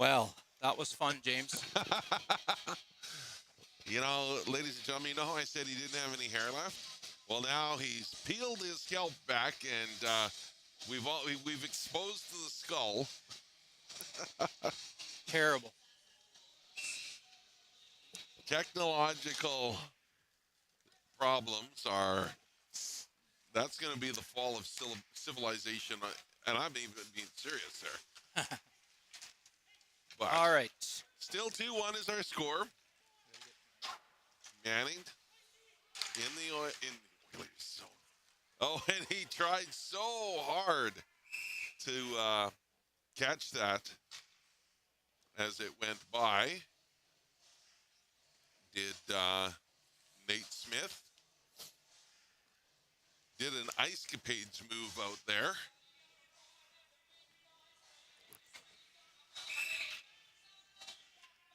Well, that was fun, James. You know, ladies and gentlemen, you know how I said he didn't have any hair left? Well, now he's peeled his scalp back, and we've exposed the skull. Terrible. Technological problems are that's going to be the fall of civilization, and I'm even being serious there. But All right. still 2-1 is our score. Manning in the Oilers zone. Oh, and he tried so hard to catch that as it went by. Did Nate Smith. Did an ice capades move out there.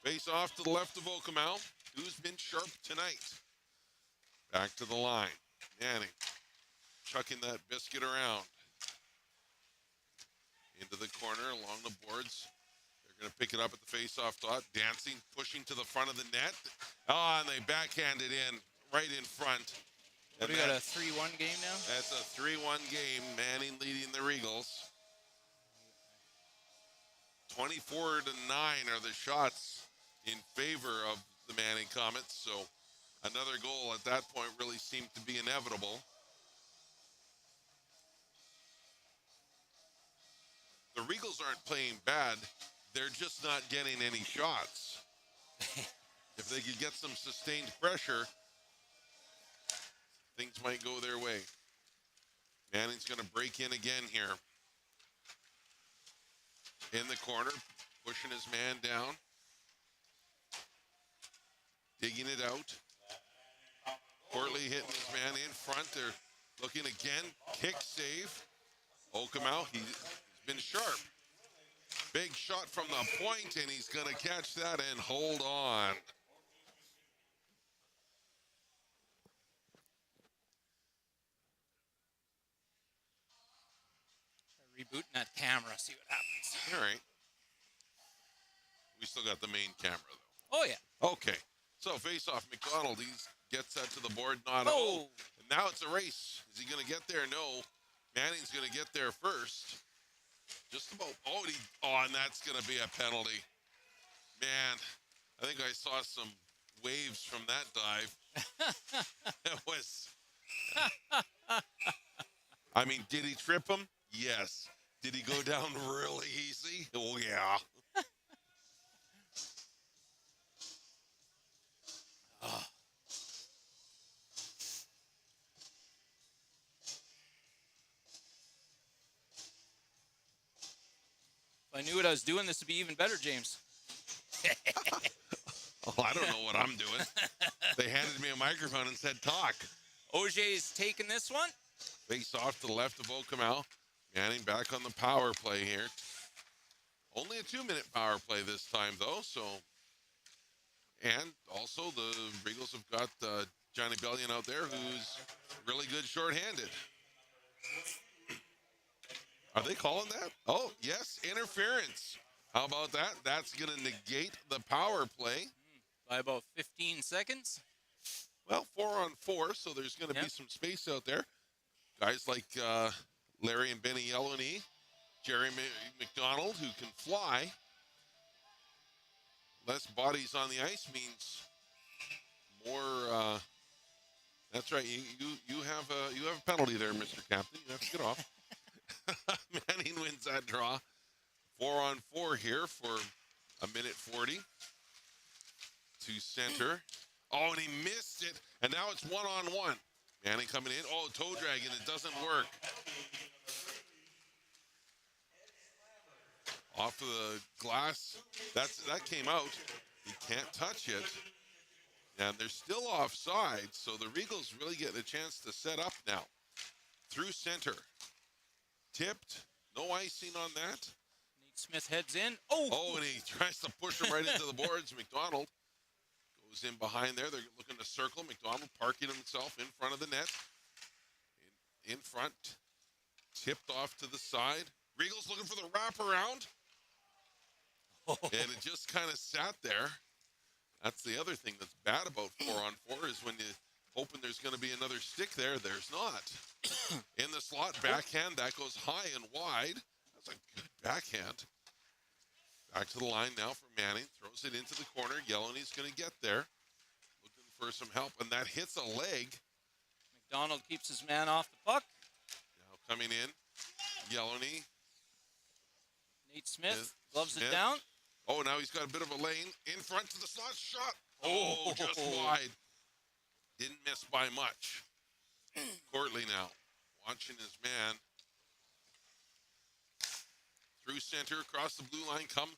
Face off to the left of Okemau, who's been sharp tonight. Back to the line. Manning chucking that biscuit around. Into the corner along the boards. They're going to pick it up at the face-off dot. Dancing, pushing to the front of the net. Oh, and they backhand it in right in front. What, we got a 3-1 game now? That's a 3-1 game. Manning leading the Regals. 24-9 are the shots in favor of the Manning Comets. So another goal at that point really seemed to be inevitable. The Regals aren't playing bad. They're just not getting any shots. If they could get some sustained pressure, things might go their way. Manning's going to break in again here. In the corner, pushing his man down. Digging it out. Portley hitting his man in front. They're looking again. Kick save. Okemau, he's been sharp. Big shot from the point, and he's going to catch that and hold on. Rebooting that camera, see what happens. All right. We still got the main camera, though. Oh, yeah. Okay. So face-off, McDonald, he gets that to the board, not Oh. And now it's a race. Is he going to get there? No. Manning's going to get there first. Just about. And that's going to be a penalty. Man, I think I saw some waves from that dive. It was. I mean, did he trip him? Yes. Did he go down really easy? Oh, yeah. If I knew what I was doing, this would be even better, James. Oh, I don't know what I'm doing. They handed me a microphone and said, talk. OJ's taking this one. Face off to the left of Okemau. Manning back on the power play here. Only a 2-minute power play this time, though. So, and also the Regals have got Johnny Bellion out there, who's really good shorthanded. Are they calling that? Oh, yes, interference. How about that? That's going to negate the power play. By about 15 seconds. Well, 4-on-4, so there's going to be some space out there. Guys like Larry and Benny Yellowknee, Jerry McDonald, who can fly. Less bodies on the ice means more. That's right. You have a penalty there, Mr. Captain. You have to get off. Manning wins that draw. 4-on-4 here for a minute 40. To center. Oh, and he missed it. And now it's 1-on-1. Manning coming in. Oh, toe drag, and it doesn't work. Off of the glass. That came out. He can't touch it. And they're still offside, so the Regals really getting a chance to set up now. Through center. Tipped. No icing on that. Nate Smith heads in. Oh, and he tries to push him right into the boards. McDonald goes in behind there. They're looking to circle. McDonald parking himself in front of the net. In front. Tipped off to the side. Regals looking for the wraparound. and it just kind of sat there. That's the other thing that's bad about 4-on-4 is when you hoping there's going to be another stick there. There's not. In the slot, backhand, that goes high and wide. That's a good backhand. Back to the line now for Manning. Throws it into the corner. Yellowknee's going to get there. Looking for some help, and that hits a leg. McDonald keeps his man off the puck. Now coming in, Yellowknee. Nate Smith gloves it down. Oh, now he's got a bit of a lane. In front to the slot shot. Oh, just wide. Didn't miss by much. Courtley now watching his man. Through center, across the blue line, come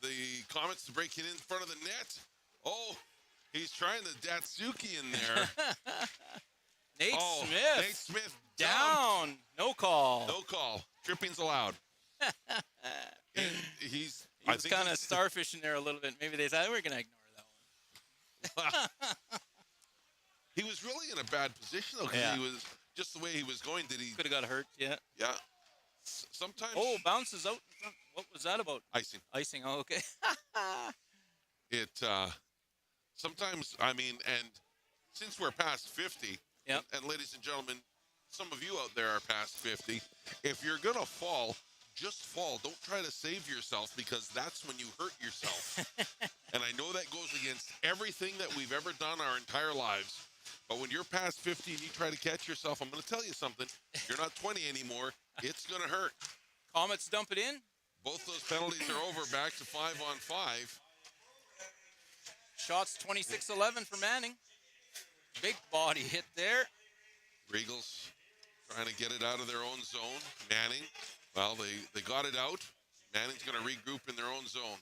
the Comets to break it in front of the net. Oh, he's trying the Datsuki in there. Nate Smith. Nate Smith down. No call. No call. Tripping's allowed. He was kind of starfishing there a little bit. Maybe they thought we're going to ignore that one. He was really in a bad position, though, because he was just the way he was going. Did he could have got hurt? Yeah. Yeah. Sometimes. Oh, bounces out in front. What was that about? Icing. Icing. Oh, okay. It sometimes, I mean, and since we're past 50, and ladies and gentlemen, some of you out there are past 50. If you're gonna fall, just fall. Don't try to save yourself, because that's when you hurt yourself. And I know that goes against everything that we've ever done our entire lives. But when you're past 50 and you try to catch yourself, I'm going to tell you something. You're not 20 anymore. It's going to hurt. Comets dump it in. Both those penalties are over. Back to 5-on-5. Shots 26-11 for Manning. Big body hit there. Regals trying to get it out of their own zone. Manning, well, they got it out. Manning's going to regroup in their own zone.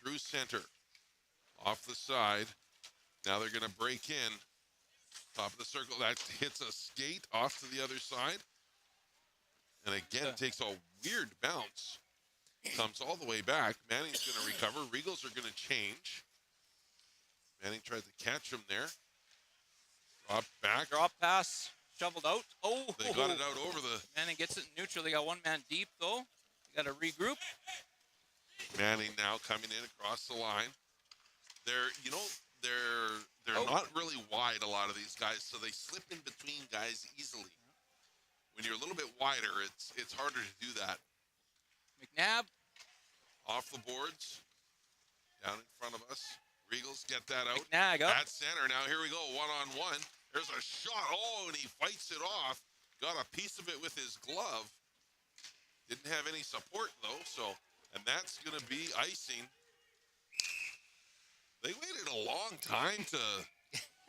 Through center. Off the side. Now they're going to break in. Top of the circle. That hits a skate off to the other side. And again, takes a weird bounce. Comes all the way back. Manning's going to recover. Regals are going to change. Manning tried to catch him there. Drop back. Drop pass. Shoveled out. Oh. They got it out over the... Manning gets it neutral. They got one man deep, though. They got to regroup. Manning now coming in across the line. They're not really wide, a lot of these guys, so they slip in between guys easily. When you're a little bit wider, it's harder to do that. McNabb. Off the boards. Down in front of us. Regals get that out. McNabb up. At center. Now here we go, one-on-one. There's a shot. Oh, and he fights it off. Got a piece of it with his glove. Didn't have any support, though, and that's going to be icing. They waited a long time to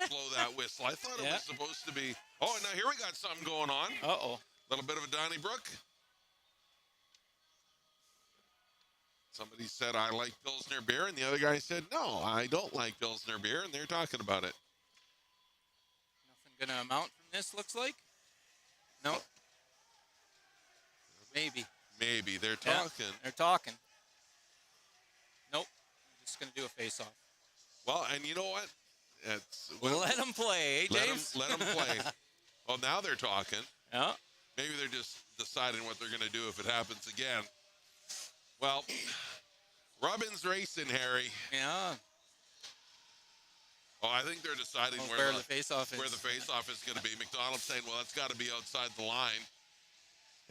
blow that whistle. I thought it was supposed to be. Oh, now here we got something going on. Uh-oh. A little bit of a Donnybrook. Somebody said, I like Pilsner beer, and the other guy said, no, I don't like Pilsner beer, and they're talking about it. Nothing going to amount from this, looks like? No. Maybe. Maybe. They're talking. They're talking. Nope. I'm just going to do a face-off. Well, and you know what? Let them play, eh, James? Let them play. Well, now they're talking. Yeah. Maybe they're just deciding what they're going to do if it happens again. Well, Robin's racing, Harry. Yeah. Oh, I think they're deciding where the face-off is. Where the face-off is going to be. McDonald's saying, well, it's got to be outside the line.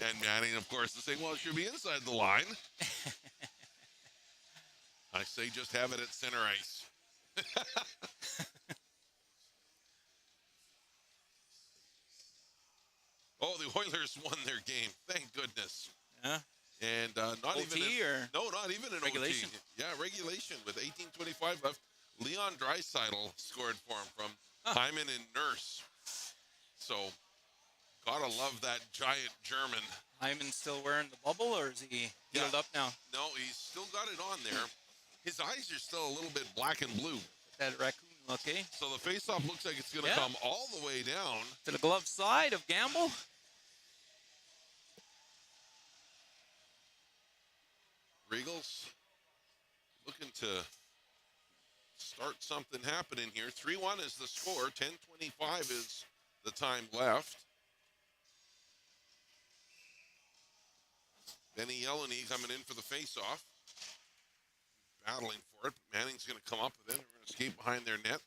And Manning, of course, is saying, well, it should be inside the line. I say just have it at center ice. Oh, the Oilers won their game. Thank goodness. Yeah. And not OT even not even in regulation. OT. Yeah, regulation with 18:25 left. Leon Draisaitl scored for him from Hyman and Nurse. So, gotta love that giant German. Hyman's still wearing the bubble, or is he healed up now? No, he's still got it on there. His eyes are still a little bit black and blue. That raccoon look, eh? So the face-off looks like it's going to come all the way down. To the glove side of Gamble. Regals looking to start something happening here. 3-1 is the score. 10:25 is the time left. Benny Yellowknee coming in for the face-off. battling for it. Manning's going to come up with it. They're going to skate behind their net.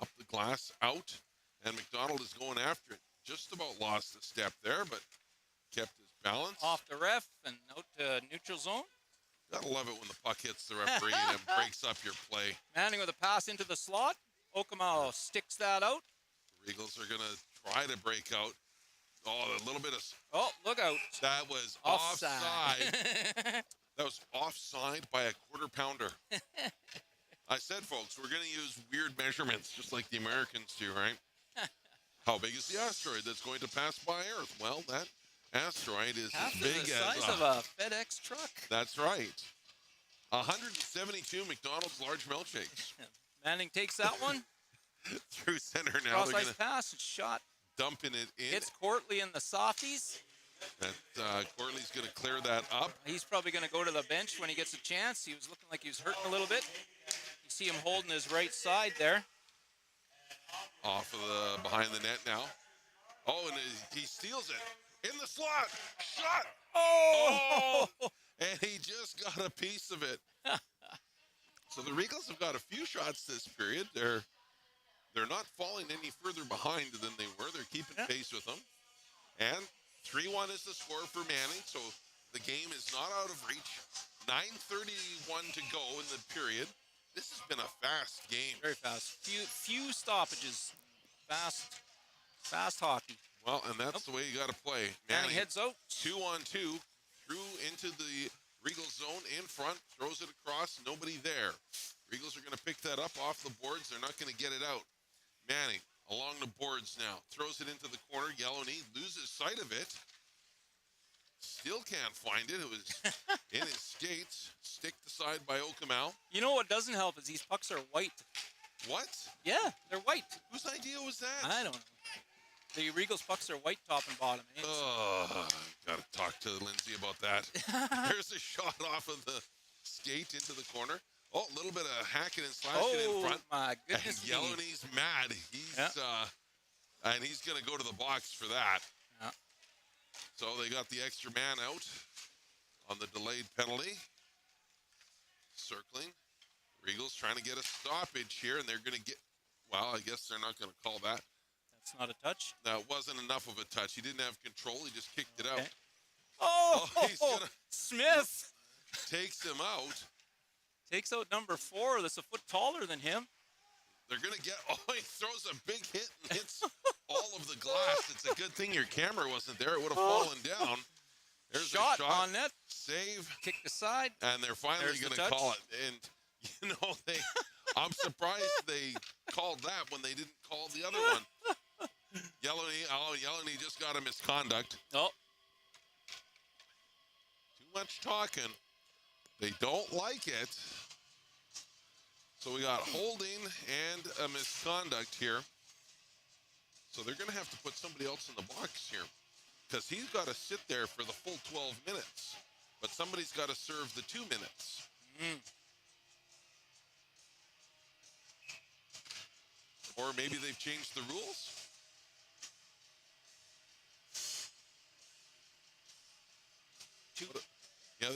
Up the glass, out. And McDonald is going after it. Just about lost a step there, but kept his balance. Off the ref and out to neutral zone. Gotta love it when the puck hits the referee and it breaks up your play. Manning with a pass into the slot. Okamo sticks that out. The Regals are going to try to break out. Oh, a little bit of... Oh, look out. That was Offside. offside. That was offside by a quarter pounder. I said, folks, we're going to use weird measurements just like the Americans do, right? How big is the asteroid that's going to pass by Earth? Well, that asteroid is Half as big the as size of a FedEx truck. That's right. 172 McDonald's large milkshakes. Manning takes that one. Through center now. Cross They're going ice to pass, shot. dumping it in. Hits Courtley in the softies. That Courtley's going to clear that up. He's probably going to go to the bench when he gets a chance. He was looking like he was hurting a little bit. You see him holding his right side there. Off of the behind the net now. Oh, and he steals it in the slot. Shot. Oh! And he just got a piece of it. So the Regals have got a few shots this period. They're not falling any further behind than they were. They're keeping pace with them. And 3-1 is the score for Manning. So the game is not out of reach. 9:31 to go in the period. This has been a fast game. Very fast. Few stoppages. Fast hockey. Well, and that's the way you got to play. Manning heads out. 2-on-2. Through into the Regals zone in front. Throws it across. Nobody there. Regals are going to pick that up off the boards. They're not going to get it out. Manning along the boards now. Throws it into the corner. Yellowknee loses sight of it. Still can't find it. It was in his skates. Sticked aside by Okamo. You know what doesn't help is these pucks are white. What? Yeah, they're white. Whose idea was that? I don't know. The Regals pucks are white top and bottom. Oh, gotta talk to Lindsay about that. There's a shot off of the skate into the corner. Oh, a little bit of hacking and slashing in front. Oh, my goodness. And Yellowknee's mad. And he's going to go to the box for that. Yeah. So they got the extra man out on the delayed penalty. Circling. Regals trying to get a stoppage here, and they're going to get, well, I guess they're not going to call that. That's not a touch. That wasn't enough of a touch. He didn't have control. He just kicked it out. Oh, he's gonna, Smith takes him out. Takes out number 4 that's a foot taller than him. They're going to get, he throws a big hit and hits all of the glass. It's a good thing your camera wasn't there. It would have fallen down. There's Shot a shot on net. Save. Kick aside. And they're finally going to call it. And, you know, I'm surprised they called that when they didn't call the other one. Yellowknee just got a misconduct. Oh. Too much talking. They don't like it. So we got holding and a misconduct here. So they're going to have to put somebody else in the box here because he's got to sit there for the full 12 minutes. But somebody's got to serve the 2 minutes. Or maybe they've changed the rules. Yeah,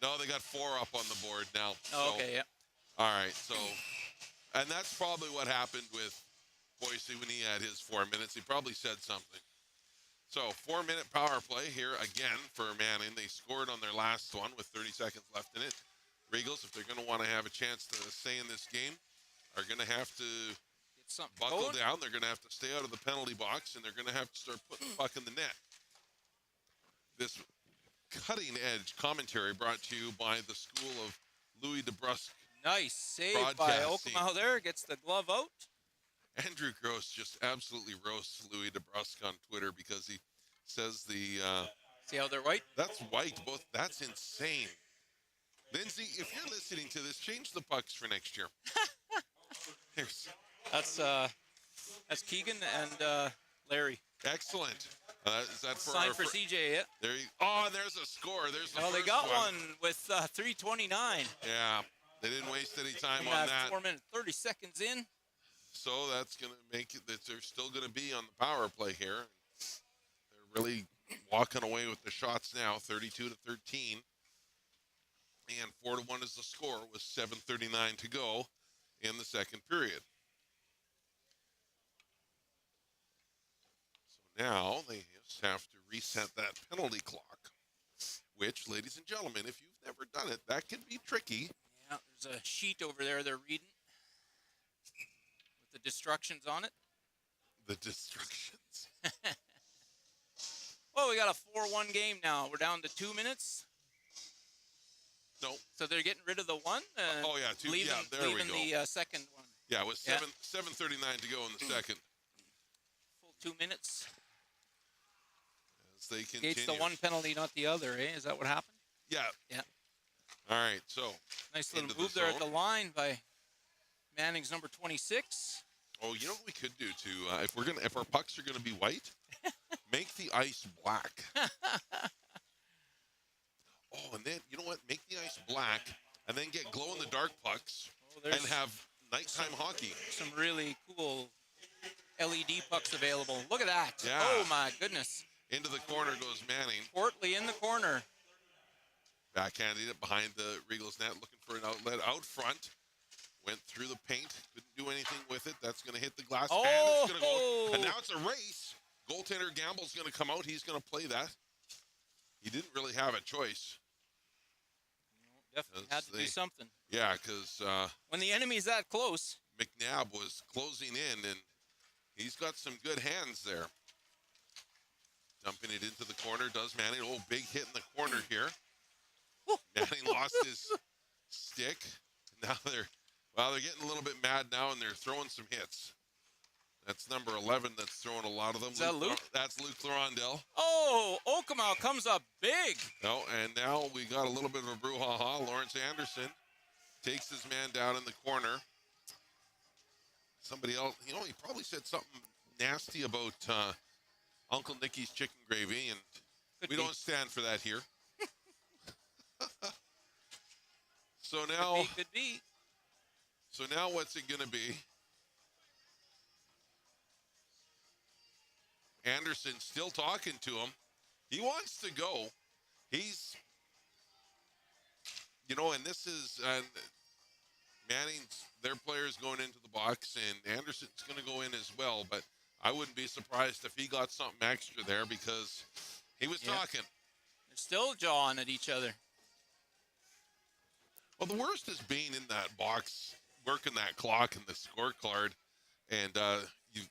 no, they got 4 up on the board now. Oh, okay, yeah. All right, so, and that's probably what happened with Boise when he had his 4 minutes. He probably said something. So 4-minute power play here again for Manning. They scored on their last one with 30 seconds left in it. Regals, if they're going to want to have a chance to stay in this game, are going to have to buckle down. They're going to have to stay out of the penalty box, and they're going to have to start putting the puck in the net. This cutting-edge commentary brought to you by the School of Louis DeBrusque. Nice save by Okamo there. Gets the glove out. Andrew Gross just absolutely roasts Louis DeBrusque on Twitter because he says the... See how they're white? That's white. That's insane. Lindsay, if you're listening to this, change the pucks for next year. That's Keegan and Larry. Excellent. Is that for Signed for CJ? Yeah. And there's a score. There's the first they got one with 3:29. Yeah, they didn't waste any time on that. 4 minutes, 30 seconds in. So that's going to make it that they're still going to be on the power play here. They're really walking away with the shots now, 32-13. And 4-1 is the score with 7:39 to go in the second period. So now they just have to reset that penalty clock, which, ladies and gentlemen, if you've never done it, that can be tricky. Yeah, there's a sheet over there they're reading with the destructions on it. The destructions. Well, we got a 4-1 game now. We're down to 2 minutes. No. So they're getting rid of the one. Oh yeah, leaving, yeah. There we leaving go. the second one. Yeah, it was 7:39 to go in the second. Full 2 minutes. As they continue. Gates the one penalty, not the other. Eh? Is that what happened? Yeah. Yeah. All right. So. Nice little into move the there at zone. the line by Manning's number 26. Oh, you know what we could do too? If our pucks are gonna be white, make the ice black. Oh, and then you know what? Make the ice black, and then get glow in the dark pucks, and have nighttime hockey. Some really cool LED pucks available. Look at that. Yeah. Oh my goodness. Into the corner goes Manning. Portley in the corner. Backhanded it behind the Regals net, looking for an outlet out front. Went through the paint, couldn't do anything with it. That's going to hit the glass pan. It's going to go, and now it's a race. Goaltender Gamble's going to come out. He's going to play that. He didn't really have a choice. Definitely had to do something. Yeah, because when the enemy's that close, McNabb was closing in, and he's got some good hands there. Dumping it into the corner, does Manning. Oh, big hit in the corner here. Manning lost his stick. Now they're getting a little bit mad now, and they're throwing some hits. That's number 11 that's throwing a lot of them. Is that Luke? That's Luke Laurendale. Oh, Okamo comes up big. No, and now we got a little bit of a brouhaha. Lawrence Anderson takes his man down in the corner. Somebody else, he probably said something nasty about Uncle Nicky's chicken gravy, and we don't stand for that here. So now, could be. So now what's it going to be? Anderson still talking to him. He wants to go. He's, and this is Manning's, their players going into the box, and Anderson's going to go in as well, but I wouldn't be surprised if he got something extra there because he was talking. They're still jawing at each other. Well, the worst is being in that box, working that clock and the scorecard, and you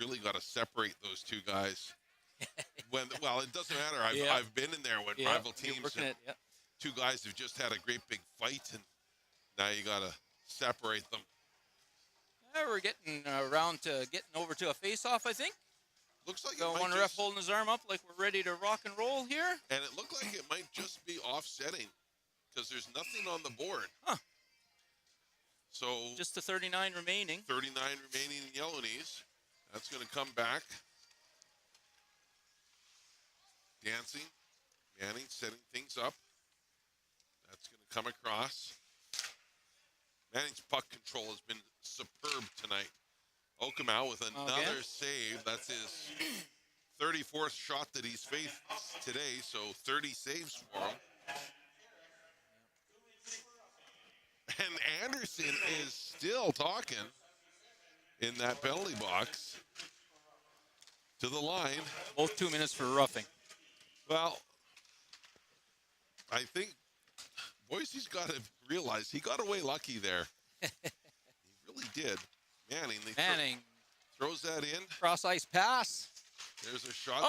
really got to separate those two guys. It doesn't matter. I've been in there when rival teams, two guys have just had a great big fight, and now you got to separate them. We're getting around to getting over to a face-off, I think. Looks like one ref holding his arm up like we're ready to rock and roll here. And it looked like it might just be offsetting because there's nothing on the board. Huh. So just the 39 remaining. 39 remaining in Yellowknees. That's going to come back. Dancing. Manning setting things up. That's going to come across. Manning's puck control has been superb tonight. Okamo with another save. That's his 34th shot that he's faced today, so 30 saves for him. And Anderson is still talking in that penalty box to the line. Both 2 minutes for roughing. Well, I think Boise's got to realize he got away lucky there. He really did. Manning throws that in. Cross ice pass. There's a shot.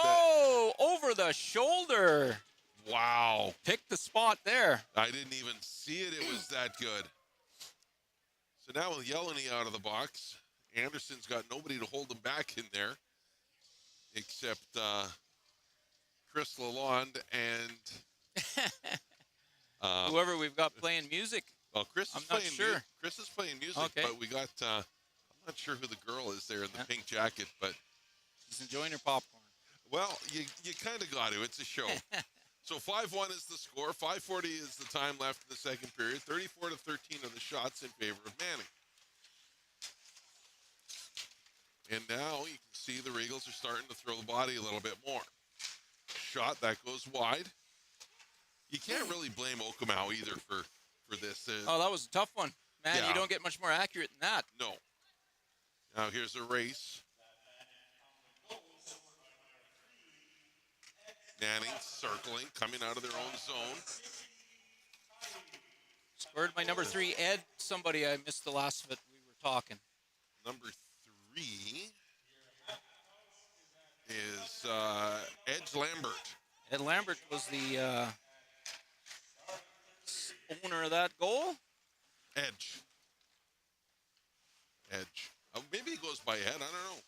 Over the shoulder. Wow. Picked the spot there. I didn't even see it. It was that good. So now with Yellowknee out of the box, Anderson's got nobody to hold him back in there except Chris Lalonde and whoever we've got playing music. Well, Chris is playing music, okay. But we got I'm not sure who the girl is there in the pink jacket, but she's enjoying her popcorn. Well, you kind of got to. It's a show. So 5-1 is the score. 5:40 is the time left in the second period. 34-13 are the shots in favor of Manning. And now you can see the Regals are starting to throw the body a little bit more. Shot that goes wide. You can't really blame Okamau either for this. Oh, that was a tough one. Man, Yeah. you don't get much more accurate than that. No. Now here's a race. Manning circling, coming out of their own zone. Scored by number 3, Ed. Somebody, I missed the last of it. We were talking. Number 3 is Edge Lambert. Ed Lambert was the owner of that goal. Edge. Maybe he goes by Ed. I don't know.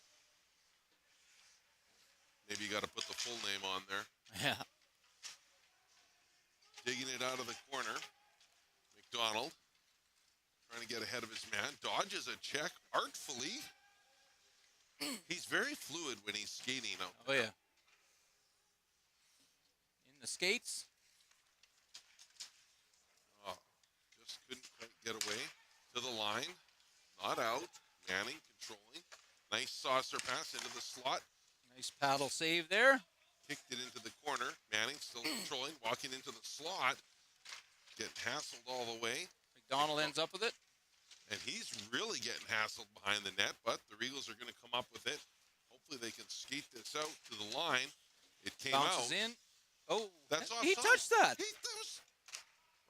Maybe you got to put the full name on there. Yeah. Digging it out of the corner. McDonald trying to get ahead of his man. Dodges a check artfully. He's very fluid when he's skating out Oh, there. yeah. In the skates. Oh, just couldn't quite get away to the line. Not out. Manning controlling. Nice saucer pass into the slot. Nice paddle save there. Kicked it into the corner. Manning still controlling. Walking into the slot. Getting hassled all the way. McDonald ends up with it. And he's really getting hassled behind the net, but the Regals are going to come up with it. Hopefully they can skate this out to the line. It came Bounces out. in. Oh, That's offside. he touched that.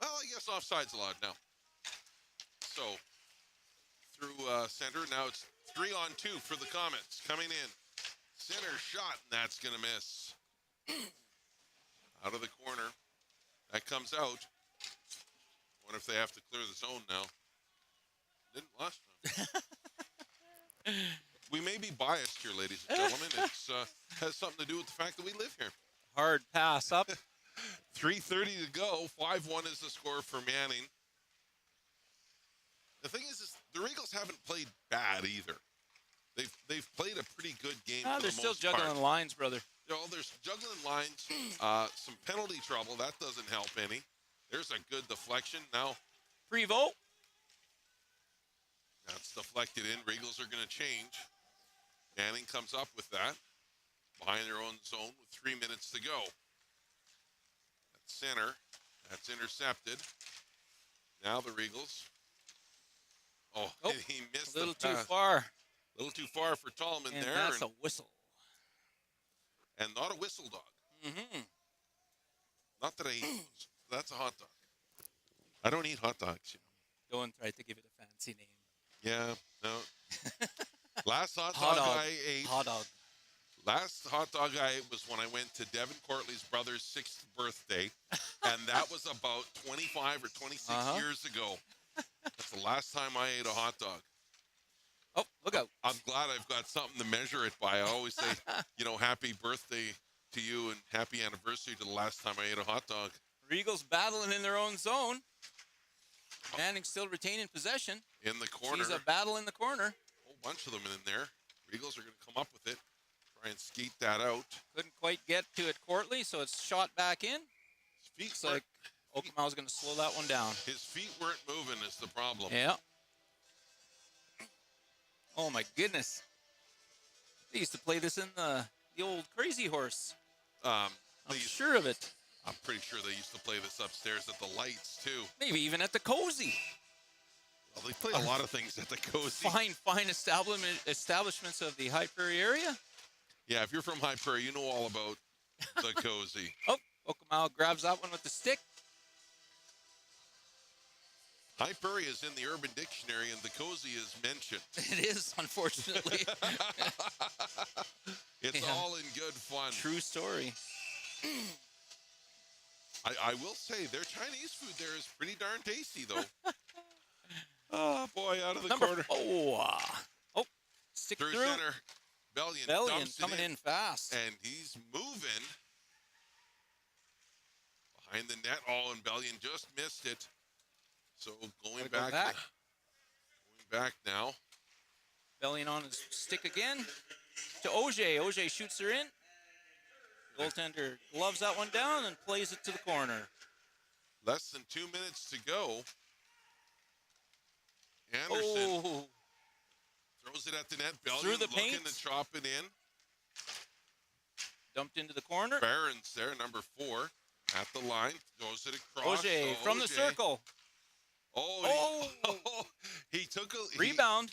Well, I guess offside's allowed now. So, through center. Now it's 3-on-2 for the Comets. Coming in. Center shot, and that's going to miss. Out of the corner. That comes out. Wonder if they have to clear the zone now. Didn't last time. We may be biased here, ladies and gentlemen. It's has something to do with the fact that we live here. Hard pass up. 3:30 to go. 5-1 is the score for Manning. The thing is the Regals haven't played bad either. They've played a pretty good game. For They're the still most juggling part. lines, brother. There's juggling lines. Some penalty trouble. That doesn't help any. There's a good deflection. Now, Prevost. that's deflected in. Regals are going to change. Manning comes up with that. Behind their own zone with 3 minutes to go. At center. That's intercepted. Now the Regals. Oh, he missed A little the too pass. far. A little too far for Tallman And there. that's a whistle. And not a whistle dog. Mm-hmm. Not that I eat those. That's a hot dog. I don't eat hot dogs. Don't try to give it a fancy name. Yeah, no. Last hot Hot dog dog. I ate. Hot dog. Last hot dog I ate was when I went to Devin Courtley's brother's 6th birthday, and that was about 25 or 26 years ago. That's the last time I ate a hot dog. Oh, look out. I'm glad I've got something to measure it by. I always say, happy birthday to you and happy anniversary to the last time I ate a hot dog. Regals battling in their own zone. Manning still retaining possession. In the corner. Sees a battle in the corner. A whole bunch of them in there. Regals are going to come up with it. Try and skate that out. Couldn't quite get to it Courtly, so it's shot back in. His feet Looks like Okamau's going to slow that one down. His feet weren't moving is the problem. Yeah. Oh, my goodness. They used to play this in the old Crazy Horse. I'm sure of it. I'm pretty sure they used to play this upstairs at the Lights, too. Maybe even at the Cozy. Well, they play a lot of things at the Cozy. Fine establishments of the High Prairie area. Yeah, if you're from High Prairie, you know all about the Cozy. Oh, Okamau grabs that one with the stick. High Prairie is in the Urban Dictionary, and the Cozy is mentioned. It is, unfortunately. It's all in good fun. True story. I will say, their Chinese food there is pretty darn tasty, though. Oh, boy, out of the corner. Oh, stick Through through. center. Bellion dumps coming it in fast. And he's moving. Behind the net. Oh, and Bellion just missed it. So going back. Going back now. Bellion on his stick again. To Auger. Auger shoots her in. Goaltender gloves that one down and plays it to the corner. Less than 2 minutes to go. Anderson throws it at the net. Bellion through the looking paint. to chop it in. Dumped into the corner. Barron's there, number 4. at the line, throws it across. Oje So from the circle. Oh, Oh, he took a rebound.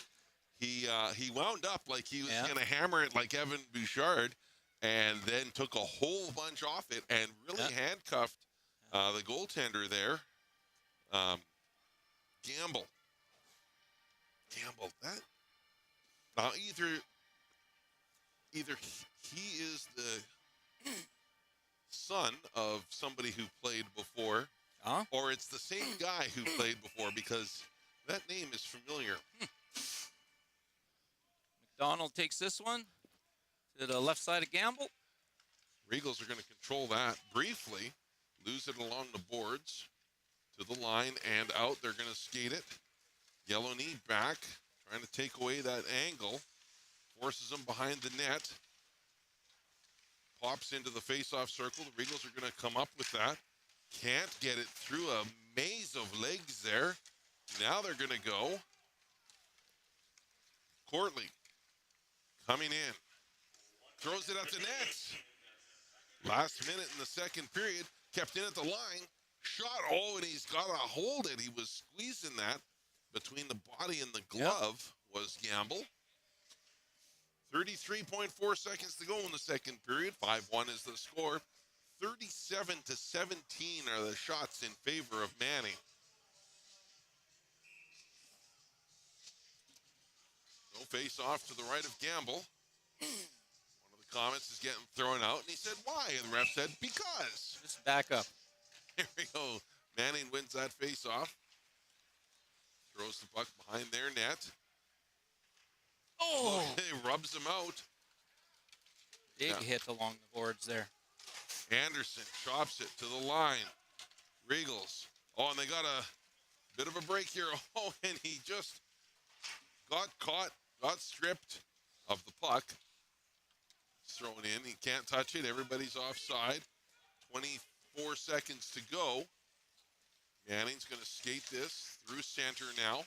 he wound up like he was Yeah. gonna hammer it like Evan Bouchard, and then took a whole bunch off it and really handcuffed the goaltender there. Gamble. That now either he is the son of somebody who played before, or it's the same guy who played before because that name is familiar. McDonald takes this one to the left side of Gamble. Regals are going to control that briefly, lose it along the boards to the line and out. They're going to skate it. Yellow knee back, trying to take away that angle, forces them behind the net. Pops into the face-off circle. The Regals are going to come up with that. Can't get it through a maze of legs there. Now they're going to go. Courtley coming in. Throws it at the net. Last minute in the second period. Kept in at the line. Shot. Oh, and he's got to hold it. He was squeezing that between the body and the glove was Gamble. 33.4 seconds to go in the second period. 5-1 is the score. 37-17 are the shots in favor of Manning. No face off to the right of Gamble. One of the Comets is getting thrown out, and he said, why? And the ref said, because. Just back up. Here we go. Manning wins that face off. Throws the puck behind their net. Oh! He rubs them out. Big hit along the boards there. Anderson chops it to the line. Regals. Oh, and they got a bit of a break here. Oh, and he just got caught, got stripped of the puck. It's thrown in. He can't touch it. Everybody's offside. 24 seconds to go. Manning's going to skate this through center now.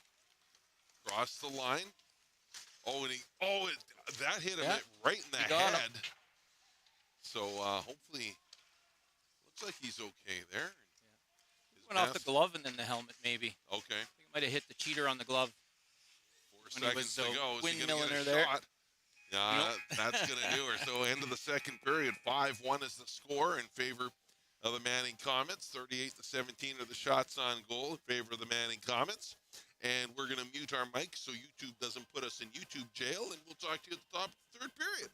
Cross the line. Oh, and that hit him right in the head. So hopefully, looks like he's okay there. Went off the glove and then the helmet, maybe. Okay. I think it might have hit the cheater on the glove. 4 seconds to go. Windmilling her there. Yeah, that's going to do her. So end of the second period, 5-1 is the score in favor of the Manning Comets. 38-17 are the shots on goal in favor of the Manning Comets. And we're going to mute our mics so YouTube doesn't put us in YouTube jail, and we'll talk to you at the top of the third period.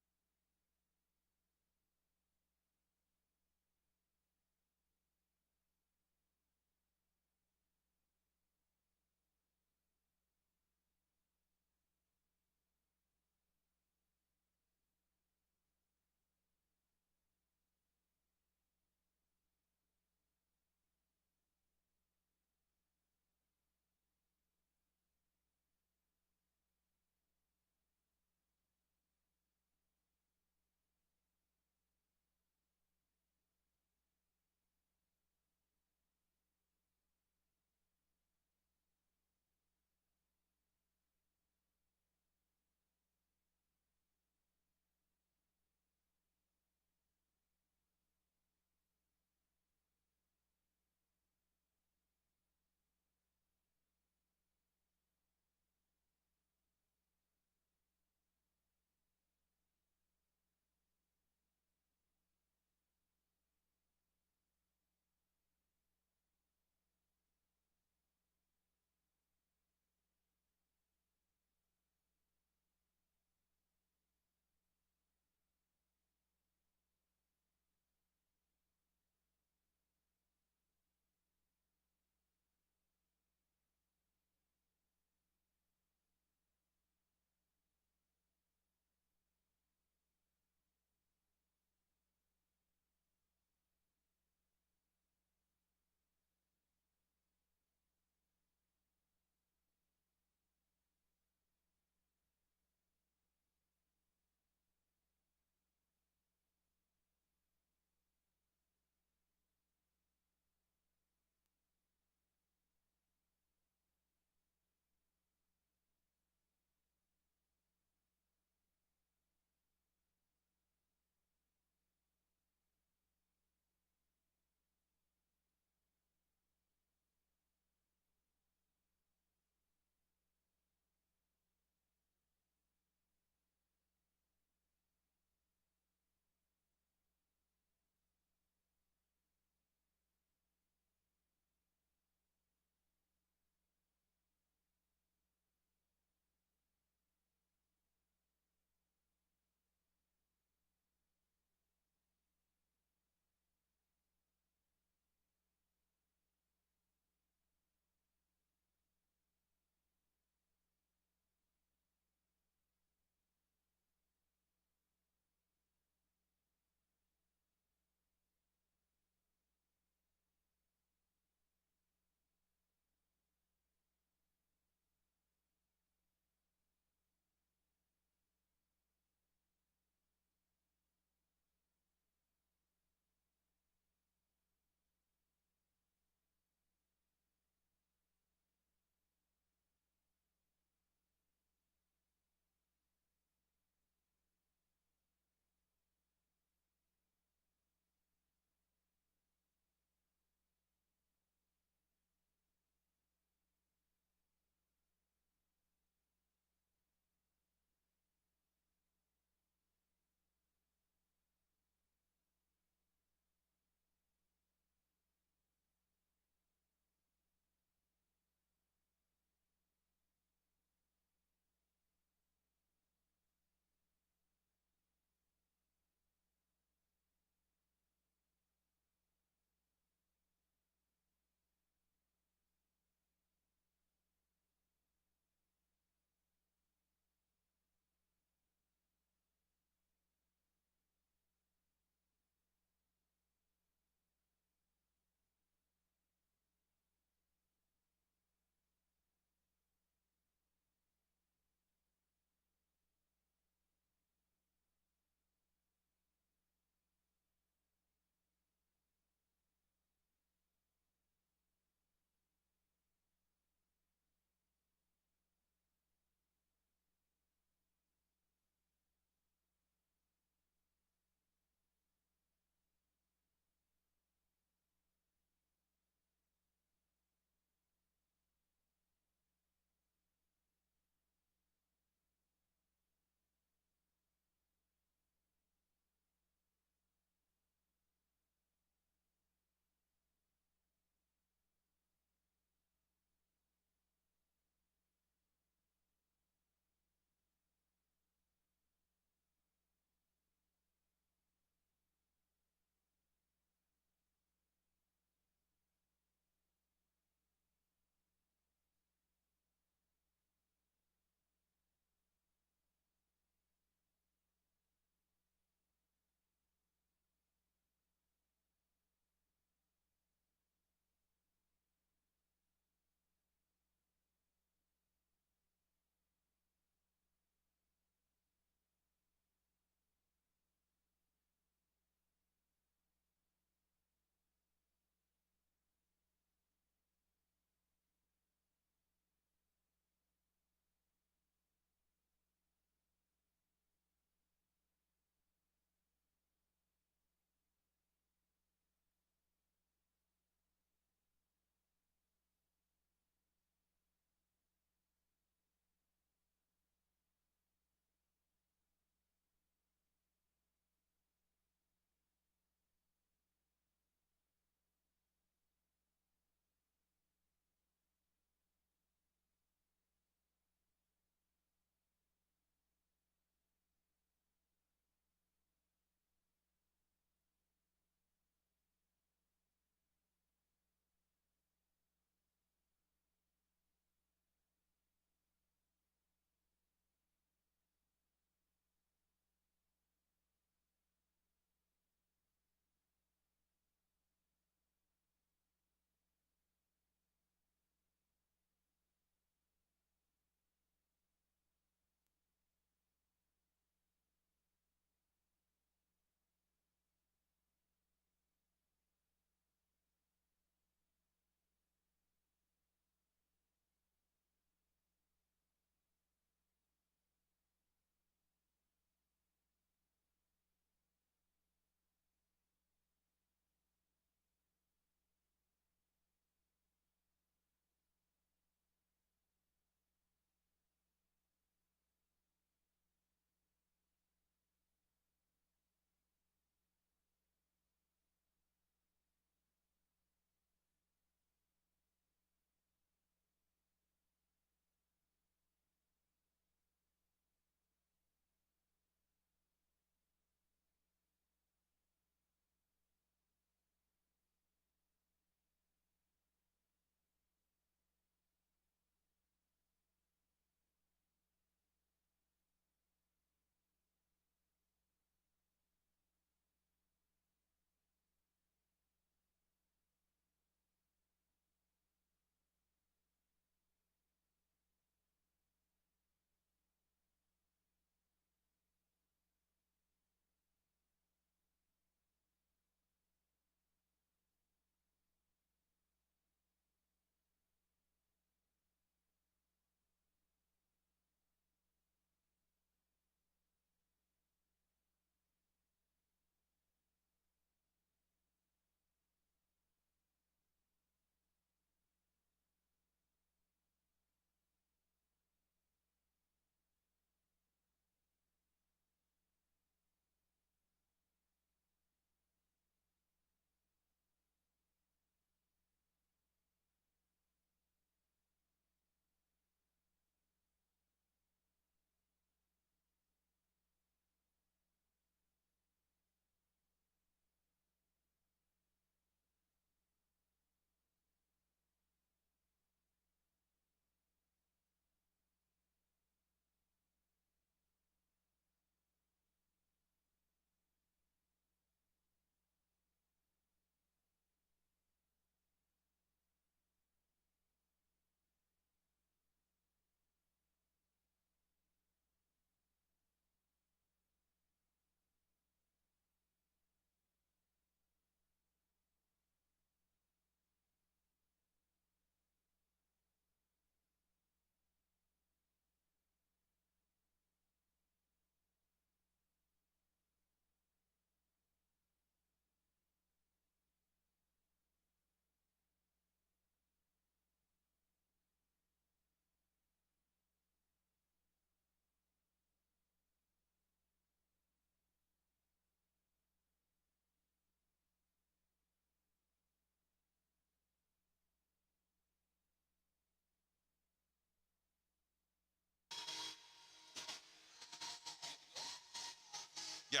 Yeah.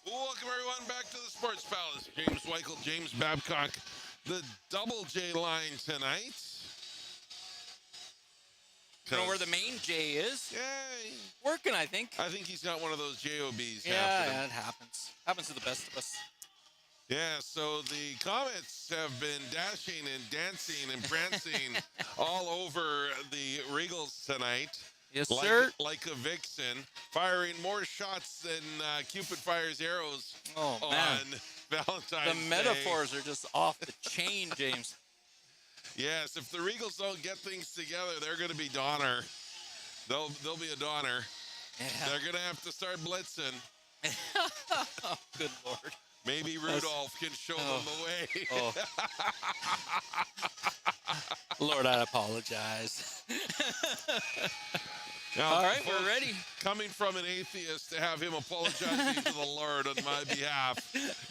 Welcome, everyone, back to the Sports Palace. James Weichel, James Babcock, the Double J line tonight. I don't know where the main J is. Yeah. Working, I think. I think he's got one of those JOBs. Yeah, it happens. Happens to the best of us. Yeah, so the Comets have been dashing and dancing and prancing all over the Regals tonight. Yes, sir. Like a vixen, firing more shots than Cupid fires arrows on Valentine's The Day. metaphors are just off the chain, James. Yes, if the Regals don't get things together, they're going to be Donner. They'll be a Donner. Yeah. They're going to have to start blitzing. Oh, good Lord. Maybe Rudolph can show them the way. Oh. Lord, I apologize. Now, all right, we're ready. Coming from an atheist to have him apologizing to the Lord on my behalf,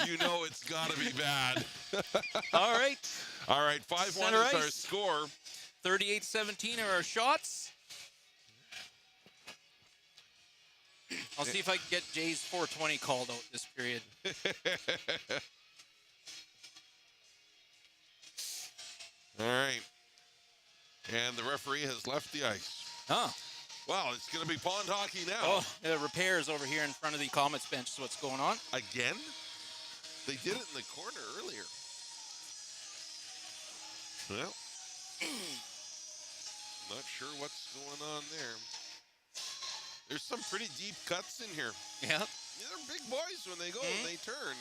you know it's got to be bad. All right. All right, 5-1 is our score. 38-17 are our shots. I'll see if I can get Jay's 420 called out this period. All right. And the referee has left the ice. Oh. Well, it's going to be pond hockey now. Oh, the repairs over here in front of the Comets bench is what's going on. Again? They did it in the corner earlier. Well, not sure what's going on there. There's some pretty deep cuts in here. Yeah. They're big boys when they go and they turn.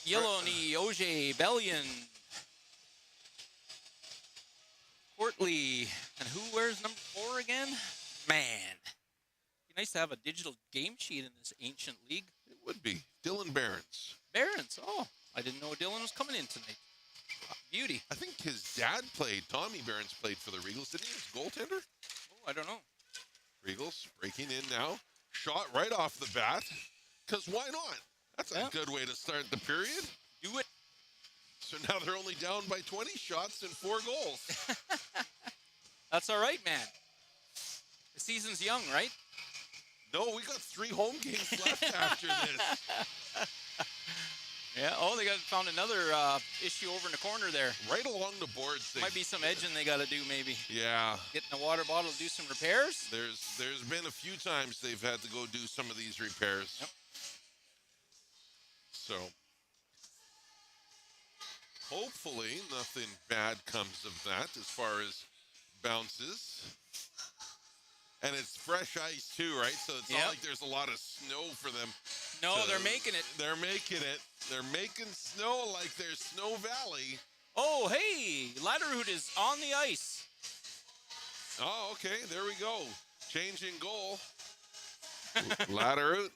Yellow-knee, Auger, Bellion, Portley, and who wears number 4 again? Man. Be nice to have a digital game sheet in this ancient league. It would be. Dylan Barons. Barons. Oh, I didn't know Dylan was coming in tonight. Beauty. I think his dad played, Tommy Barons played for the Regals. Didn't he? His goaltender? Oh, I don't know. Regals breaking in now. Shot right off the bat. Because why not? That's a good way to start the period. Do it. So now they're only down by 20 shots and 4 goals. That's all right, man. The season's young, right? No, we got 3 home games left after this. Yeah. Oh, they found another issue over in the corner there. Right along the boards. Might be some edging they got to do, maybe. Yeah. Getting a water bottle to do some repairs. There's been a few times they've had to go do some of these repairs. Yep. So, hopefully nothing bad comes of that as far as bounces. And it's fresh ice too, right? So it's not like there's a lot of snow for them. No, they're making it. They're making it. They're making snow like there's Snow Valley. Oh, hey, Latterhood is on the ice. Oh, okay, there we go. Changing goal. Latterhood.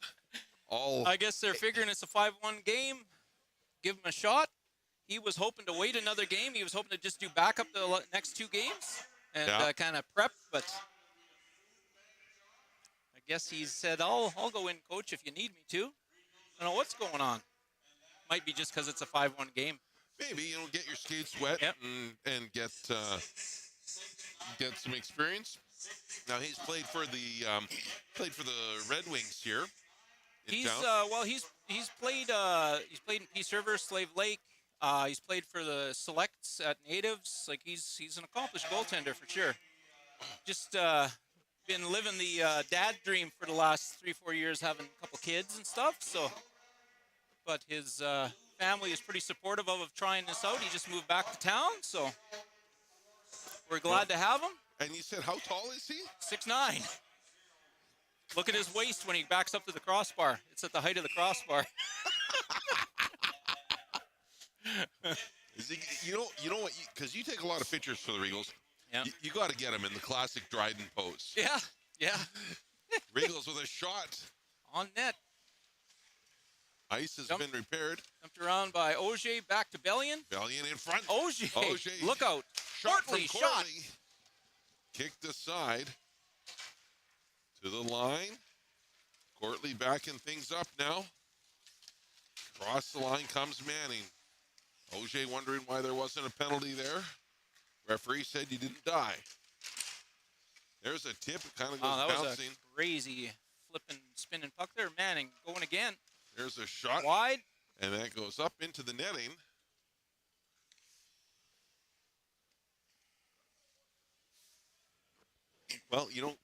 I guess they're figuring it's a 5-1 game. Give him a shot. He was hoping to wait another game. He was hoping to just do backup the next 2 games and kind of prep, but I guess he said, I'll go in, coach, if you need me to. I don't know what's going on. Might be just because it's a 5-1 game. Maybe, get your skates wet and get some experience. Now he's played for the Red Wings here. He's played in Peace River, Slave Lake. He's played for the selects at Natives. Like he's an accomplished goaltender for sure. Just been living the dad dream for the last 3-4 years, having a couple kids and stuff. So, but his family is pretty supportive of trying this out. He just moved back to town, so we're glad to have him. And you said, how tall is he? 6'9". Look at his waist when he backs up to the crossbar. It's at the height of the crossbar. Is he, you know what? Because you take a lot of pictures for the Regals. Yeah. You got to get him in the classic Dryden pose. Yeah. Regals with a shot. On net. Ice has been repaired. Jumped around by Auger, back to Bellion. Bellion in front. Auger. Look out. Shot from Corley. Kicked aside. To the line. Courtley backing things up now. Across the line comes Manning. Auger wondering why there wasn't a penalty there. Referee said you didn't die. There's a tip. It kind of Oh, goes that was bouncing. a crazy flipping, spinning puck there. Manning going again. There's a shot. Wide. And that goes up into the netting. Well, you know,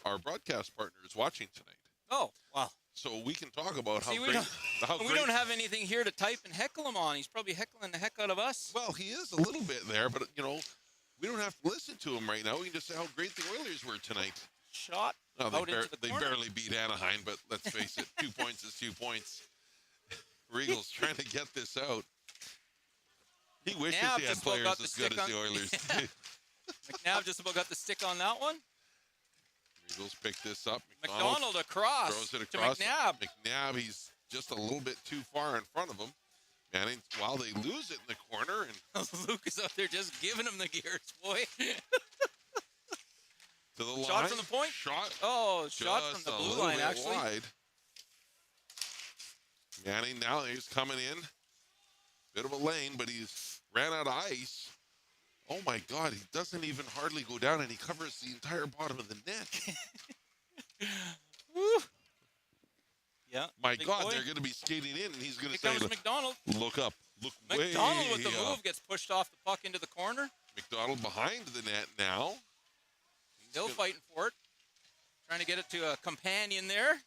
our broadcast partner is watching tonight. Oh, wow. So we can talk about See, how we great. we don't have anything here to type and heckle him on. He's probably heckling the heck out of us. Well, he is a little bit there, but, you know, we don't have to listen to him right now. We can just say how great the Oilers were tonight. Shot No, out into the they corner. barely beat Anaheim, but let's face it, 2 points is 2 points. Regals trying to get this out. He wishes McNabb he had just about players got the as good stick as the on- Oilers. McNabb just about got the stick on that one. Regals pick this up. McDonald across throws it to across. McNabb. McNabb, he's just a little bit too far in front of him. Manning, while they lose it in the corner, and Luke is out there just giving him the gears, boy. to the line. Shot from the point. Shot. Oh, shot from Just the a blue little line, bit actually. wide. Manning now, he's coming in. Bit of a lane, but he's ran out of ice. Oh, my God. He doesn't even hardly go down, and he covers the entire bottom of the net. Woo. Yeah. My big God, boy. they're going to be skating in, and he's going to Here say, comes McDonald. look up. Look way McDonald with the up. move gets pushed off the puck into the corner. McDonald behind the net now. Still fighting for it. Trying to get it to a companion there.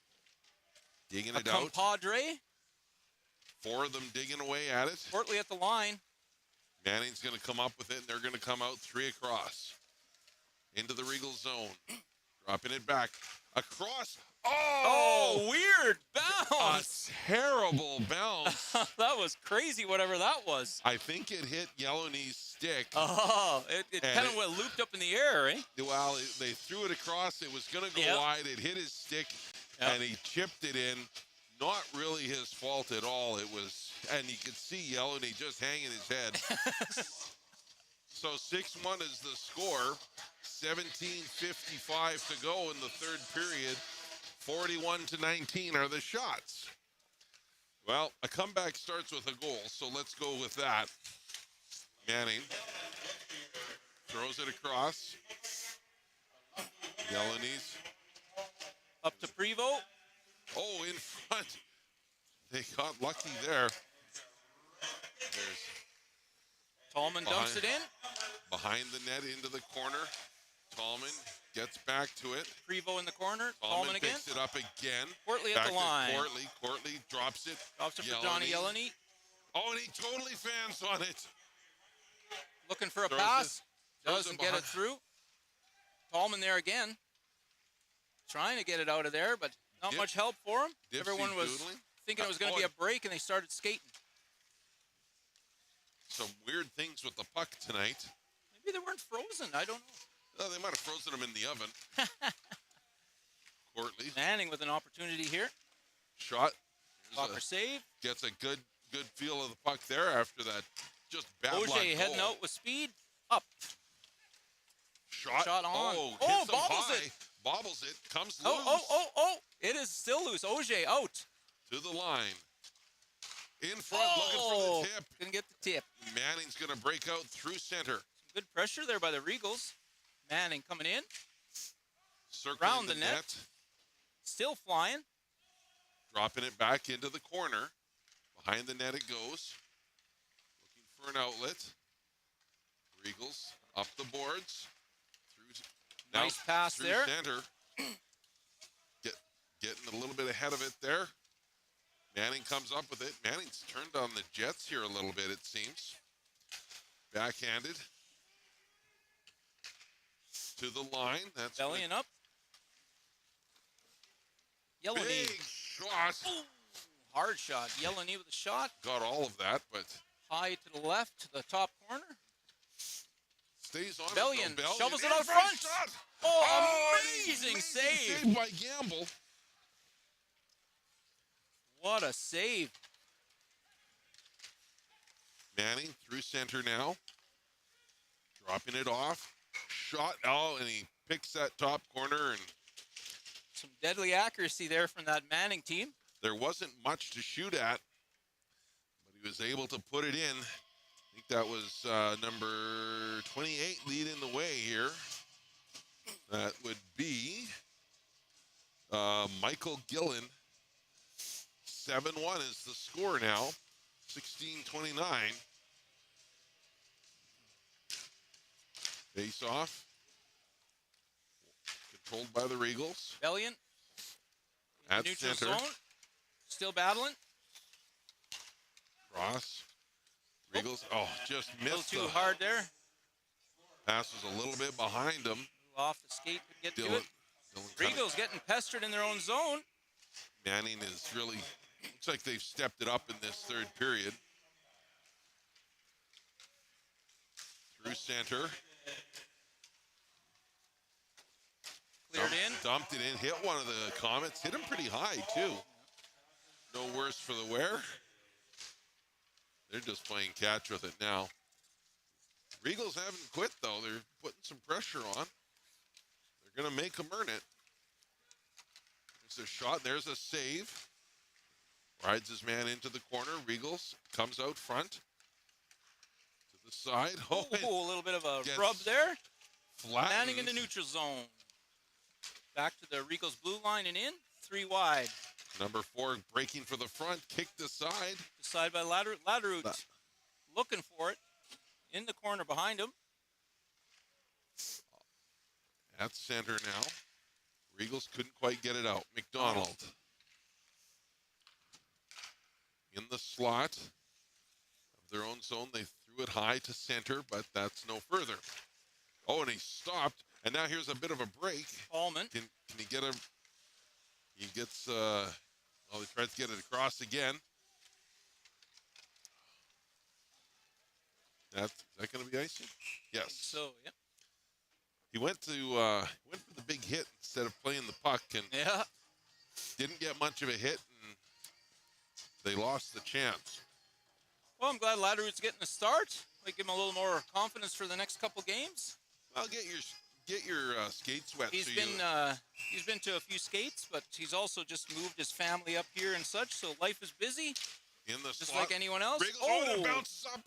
Digging A it out. compadre. 4 of them digging away at it. Portly at the line. Manning's going to come up with it, and they're going to come out 3 across. Into the Regal zone. Dropping it back. Across. Oh, weird A bounce. terrible bounce. That was crazy, whatever that was. I think it hit Yellowknee's stick. Oh, it And kind of went looped up in the air, eh? Well, they threw it across. It was going to go Yep. wide. It hit his stick, Yep. and he chipped it in. Not really his fault at all. It was, and you could see Yellowknee just hanging his head. So 6-1 is the score. 17:55 to go in the third period. 41-19 are the shots. Well, a comeback starts with a goal, so let's go with that. Manning throws it across. Yellowknee's. Up to Prevost. Oh, in front. They got lucky there. There's Tallman dumps it in. behind the net into the corner. Tallman gets back to it. Prevost in the corner. Tallman Tallman again. picks it up again. Portly Back at the line. to Courtly. Courtly drops it. Drops it for Johnny Yellowknee. Oh, and he totally fans on it. Looking for a Throws pass. throws Doesn't it get it behind. through. Tallman there again. Trying to get it out of there, but not much help for him. Everyone was Dipsy-doodling. thinking it was going to be a break, and they started skating. Some weird things with the puck tonight. Maybe they weren't frozen. I don't know. They might have frozen them in the oven. Courtly Manning with an opportunity here. shot. Here's Blocker save. gets a good feel of the puck there after that just bad luck Oje heading goal. out with speed. Up. Shot Shot on. Oh, Oh, hits him bobbles high. it. Bobbles it. Comes loose Oh. It is still loose. Oje out. to the line. In front, looking for the tip. Gonna get the tip. Manning's going to break out through center. Good pressure there by the Regals. Manning coming in. Circling Round the the net. net. Still flying. Dropping it back into the corner. Behind the net it goes. Looking for an outlet. Regals up the boards. Through, Nice pass through there. center. Getting a little bit ahead of it there. Manning comes up with it. Manning's turned on the Jets here a little bit, it seems. Backhanded. To the line. That's Bellying up. Yellowknee. big shot. Hard shot. Yellowknee with a shot. Got all of that, but High to the left, to the top corner. stays on. Bellion Bellion shovels it in out front front. shot. Oh, and amazing amazing save. by Gamble. What a save. Manning through center now. Dropping it off. Shot. Oh, and he picks that top corner, and Some deadly accuracy there from that Manning team. there wasn't much to shoot at, but he was able to put it in. I think that was number 28 leading the way here. That would be Michael Gillen. 7-1 is the score now. 16-29. Face off. Controlled by the Regals. Bellion. At Neutral center. zone. Still battling. Cross. Regals. Oh, just A little missed too the hard there. pass was a little bit behind him. Off the skate to get to Dylan it. kinda- Regals getting pestered in their own zone. Manning is really, looks like they've stepped it up in this third period. Through center. Cleared in. Dumped it in. Hit one of the Comets. Hit him pretty high, too. No worse for the wear. They're just playing catch with it now. Regals haven't quit, though. They're putting some pressure on. They're going to make them earn it. There's a shot. There's a save. Rides his man into the corner. Regals comes out front. To the side. Oh, a little bit of a rub there. Manning in the neutral zone. Back to the Regals blue line and in. 3 wide. Number 4 breaking for the front. Kicked aside. Side by Laderut. Looking for it. In the corner behind him. At center now. Regals couldn't quite get it out. McDonald. In the slot of their own zone. They threw it high to center, but that's no further. Oh, and he stopped. And now here's a bit of a break. Allman. Can he get a... He gets... well, he tries to get it across again. Is that going to be icing? Yes. So, yeah. He went for the big hit instead of playing the puck and didn't get much of a hit, and they lost the chance. Well, I'm glad Laderut's getting a start. Might give him a little more confidence for the next couple games. Well, get your skates wet. He's been to a few skates, but he's also just moved his family up here and such, so life is busy. In the just slot. like anyone else. Regals, it bounces up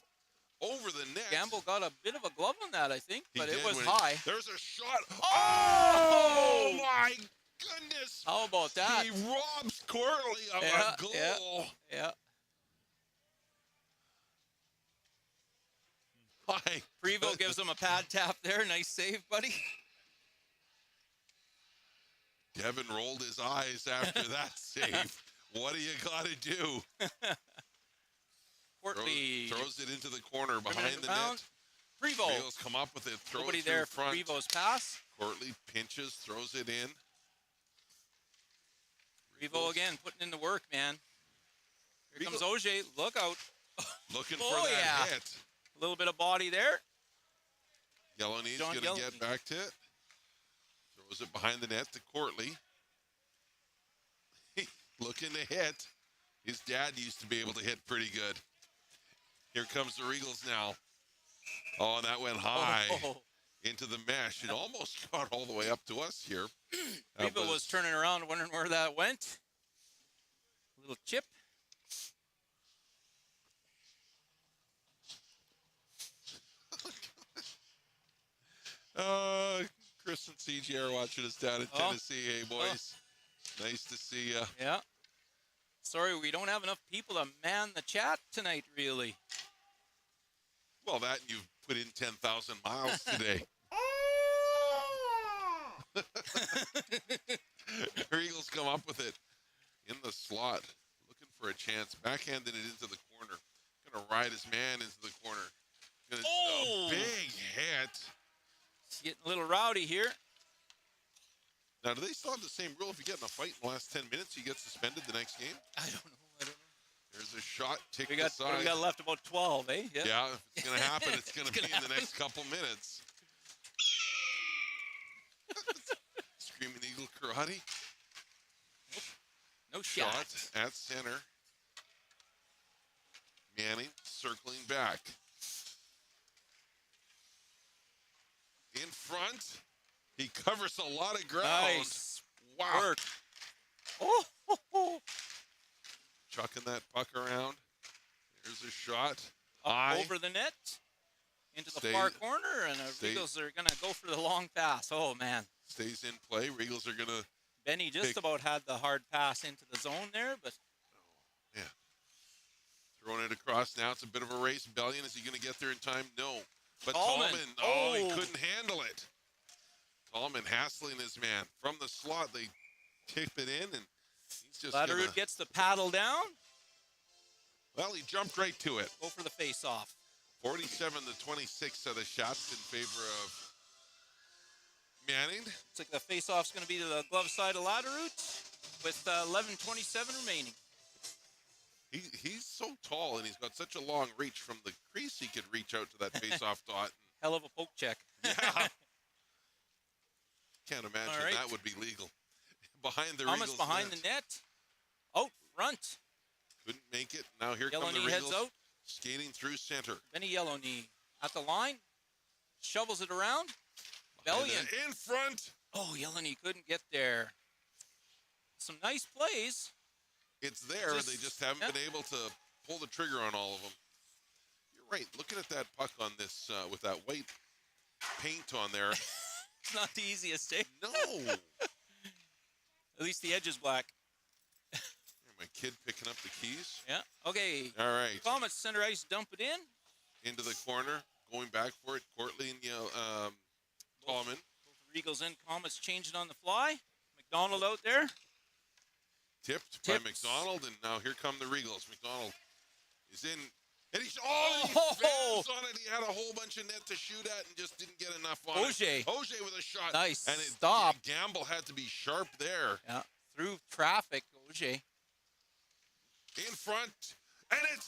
over the net. Gamble got a bit of a glove on that, I think, but it was when high. There's a shot. Oh! My goodness! How about that? He robs Corley of a goal. Yeah. My Prevo gives him a pad tap there. Nice save, buddy. Devin rolled his eyes after that save. What do you got to do? Portley throws it into the corner behind the net. Prevo. Regals come up with it. Throw Nobody it through there front. for Prevo's pass. Courtley pinches, throws it in. Prevo again, putting in the work, man. Here comes Auger. Look out. Looking for that hit. A little bit of body there. Yellowknee's going to get back to it. Throws it behind the net to Courtley. Looking to hit. His dad used to be able to hit pretty good. Here comes the Regals now. Oh, and that went high into the mesh. It almost got all the way up to us here. Prevo was turning around, wondering where that went. A little chip. Chris and CJ are watching us down in Tennessee. Hey, boys. Nice to see you. Yeah. Sorry, we don't have enough people to man the chat tonight, really. Well, that and you've put in 10,000 miles today. Regals come up with it in the slot, looking for a chance. Backhanded it into the corner. Going to ride his man into the corner. A big hit. It's getting a little rowdy here. Now, do they still have the same rule? If you get in a fight in the last 10 minutes, you get suspended the next game? I don't know. There's a shot ticked aside. What do we got left? About 12, eh? Yeah, if it's going to happen, it's going to be in the next couple minutes. Screaming Eagle Karate. No shot. At center. Manning circling back. In front. He covers a lot of ground. Nice wow. work. Chucking that puck around. There's a shot. Over the net. Into the far corner, and the Regals are going to go for the long pass. Oh, man. stays in play. Regals are going to, Benny just about had the hard pass into the zone there, but yeah, throwing it across. Now it's a bit of a race. Bellion, is he going to get there in time? No. But Tallman. Tallman, he couldn't handle it. Tallman hassling his man. From the slot, they tip it in, and he's just Latterud gets the paddle down. Well, he jumped right to it. Go for the face-off. 47-26 of the shots in favor of Manning. Looks like the face-off's going to be to the glove side of Latterud with 11:27 remaining. He's so tall, and he's got such a long reach from the crease. He could reach out to that face-off dot. Hell of a poke check. Yeah. Can't imagine that would be legal. Behind the Thomas Regals behind net. the net. Oh, runt. Couldn't make it. Now here Yellow come the knee heads Regals out. skating through center. Benny Yellow knee at the line. Shovels it around. Bellion. In front. Oh, Yellow knee couldn't get there. Some nice plays. It's there. They just haven't been able to pull the trigger on all of them. You're right. Looking at that puck on this with that white paint on there. It's not the easiest, eh? No. At least the edge is black. My kid picking up the keys. Yeah. Okay. All right. Comets center ice, dump it in. Into the corner. Going back for it. Courtly and Tallman. Both Regals in. Comets changing on the fly. McDonald out there. Tipped by McDonald, and now here come the Regals. McDonald is in, and he fans on it. He had a whole bunch of net to shoot at and just didn't get enough on it. Auger with a shot. Nice. And Stop. Gamble had to be sharp there. Yeah. Through traffic, Auger. In front, and it's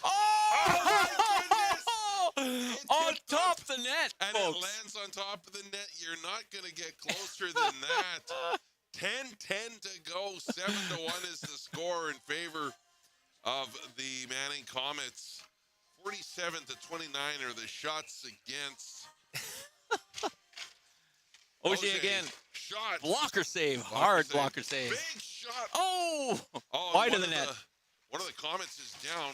on top of the net, and folks. it lands on top of the net. You're not going to get closer than that. 10-10 to go. 7-1 is the score in favor of the Manning Comets. 47-29 are the shots against. Auger again. Shot. Blocker save. Hard blocker save. Big shot. Oh, wide of the net. One of the Comets is down,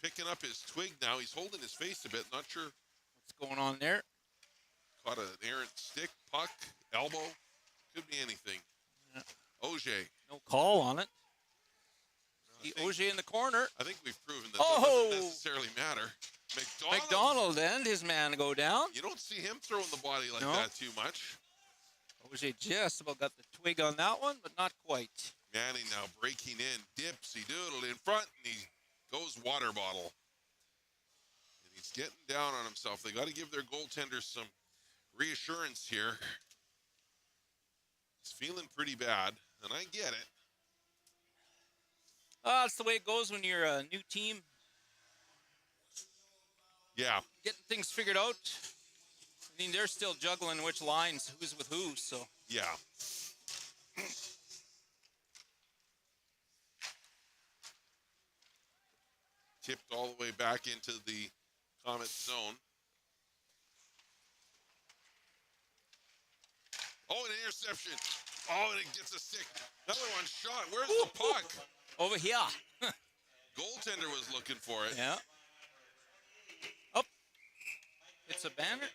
picking up his twig now. He's holding his face a bit. Not sure what's going on there. Caught an errant stick, puck, elbow. Could be anything. Yeah. Auger. No call on it. Auger in the corner. I think we've proven that doesn't necessarily matter. McDonald and his man go down. You don't see him throwing the body like that too much. Auger just about got the twig on that one, but not quite. Manning now breaking in. Dipsy doodle in front, and he goes water bottle. And he's getting down on himself. They got to give their goaltender some reassurance here. He's feeling pretty bad, and I get it. That's the way it goes when you're a new team. Yeah. Getting things figured out. I mean, they're still juggling which lines, who's with who, so. Yeah. Tipped all the way back into the Comet zone. Oh, an interception. Oh, and it gets a stick. Another one shot. Where's the puck? Over here. Goaltender was looking for it. Yeah. Up. It's a banner.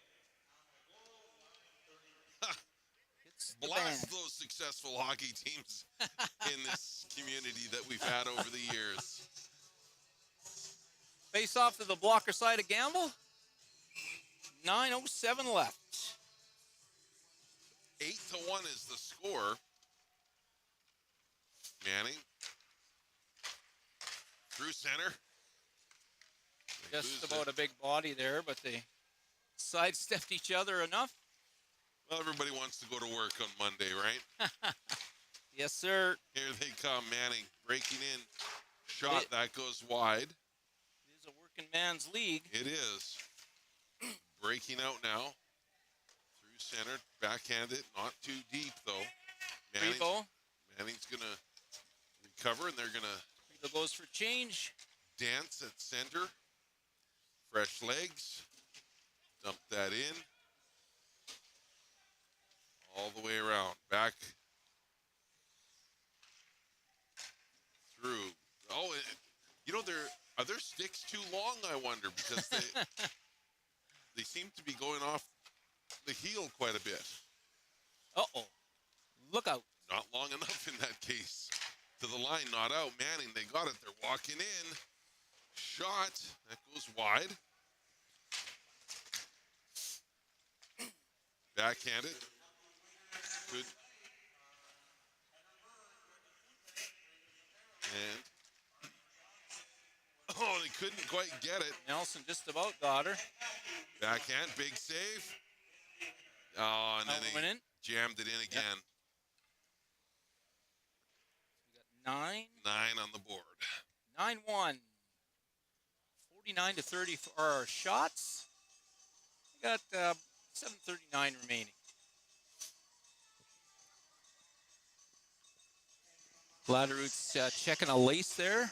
Blast those successful hockey teams in this community that we've had over the years. Face off to the blocker side of Gamble. 9:07 left. 8-1 is the score. Manning. Through center. Just about a big body there, but they sidestepped each other enough. Well, everybody wants to go to work on Monday, right? Yes, sir. Here they come. Manning breaking in. Shot that goes wide. It is a working man's league. It is. Breaking out now. Through center. Backhanded. Not too deep, though. Manning's going to recover, and they're going to goes for change. Dance at center. Fresh legs. Dump that in. All the way around. Back. Through. Oh, you know, are their sticks too long, I wonder, because they seem to be going off the heel quite a bit. Uh-oh. Look out. Not long enough in that case. To the line, not out. Manning, they got it. They're walking in. Shot. That goes wide. Backhanded. Good. And, oh, they couldn't quite get it. Nelson just about got her. Backhand, big save. Oh, and then Went he in. jammed it in again. We got 9. 9 on the board. 9-1. 49 to 30 for our shots. We got 7:39 remaining. Glatteroot's checking a lace there.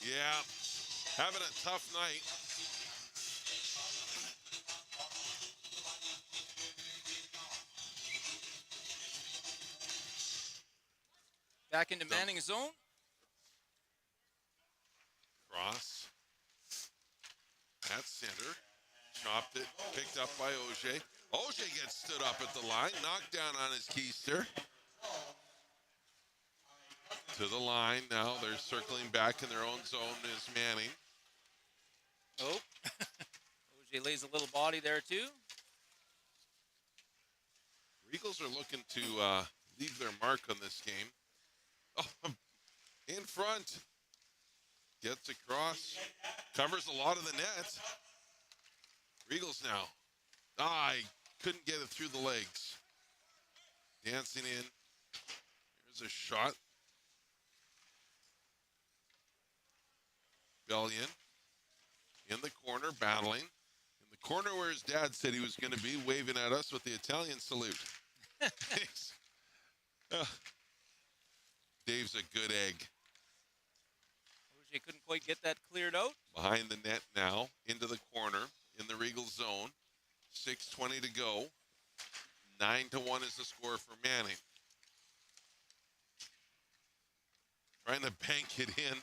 Yeah, having a tough night. Back into Manning's zone. Cross. At center. Chopped it. Picked up by Auger. Auger gets stood up at the line. Knocked down on his keister. To the line now. They're circling back in their own zone is Manning. Oh. Auger lays a little body there too. Regals are looking to leave their mark on this game. Oh, in front. Gets across. Covers a lot of the net. Regals now. I couldn't get it through the legs. Dancing in. Here's a shot. Bellion in the corner, battling. In the corner where his dad said he was going to be, waving at us with the Italian salute. Dave's a good egg. Auger couldn't quite get that cleared out. Behind the net now, into the corner, in the Regal zone. 6:20 to go. 9-1 is the score for Manning. Trying to bank it in.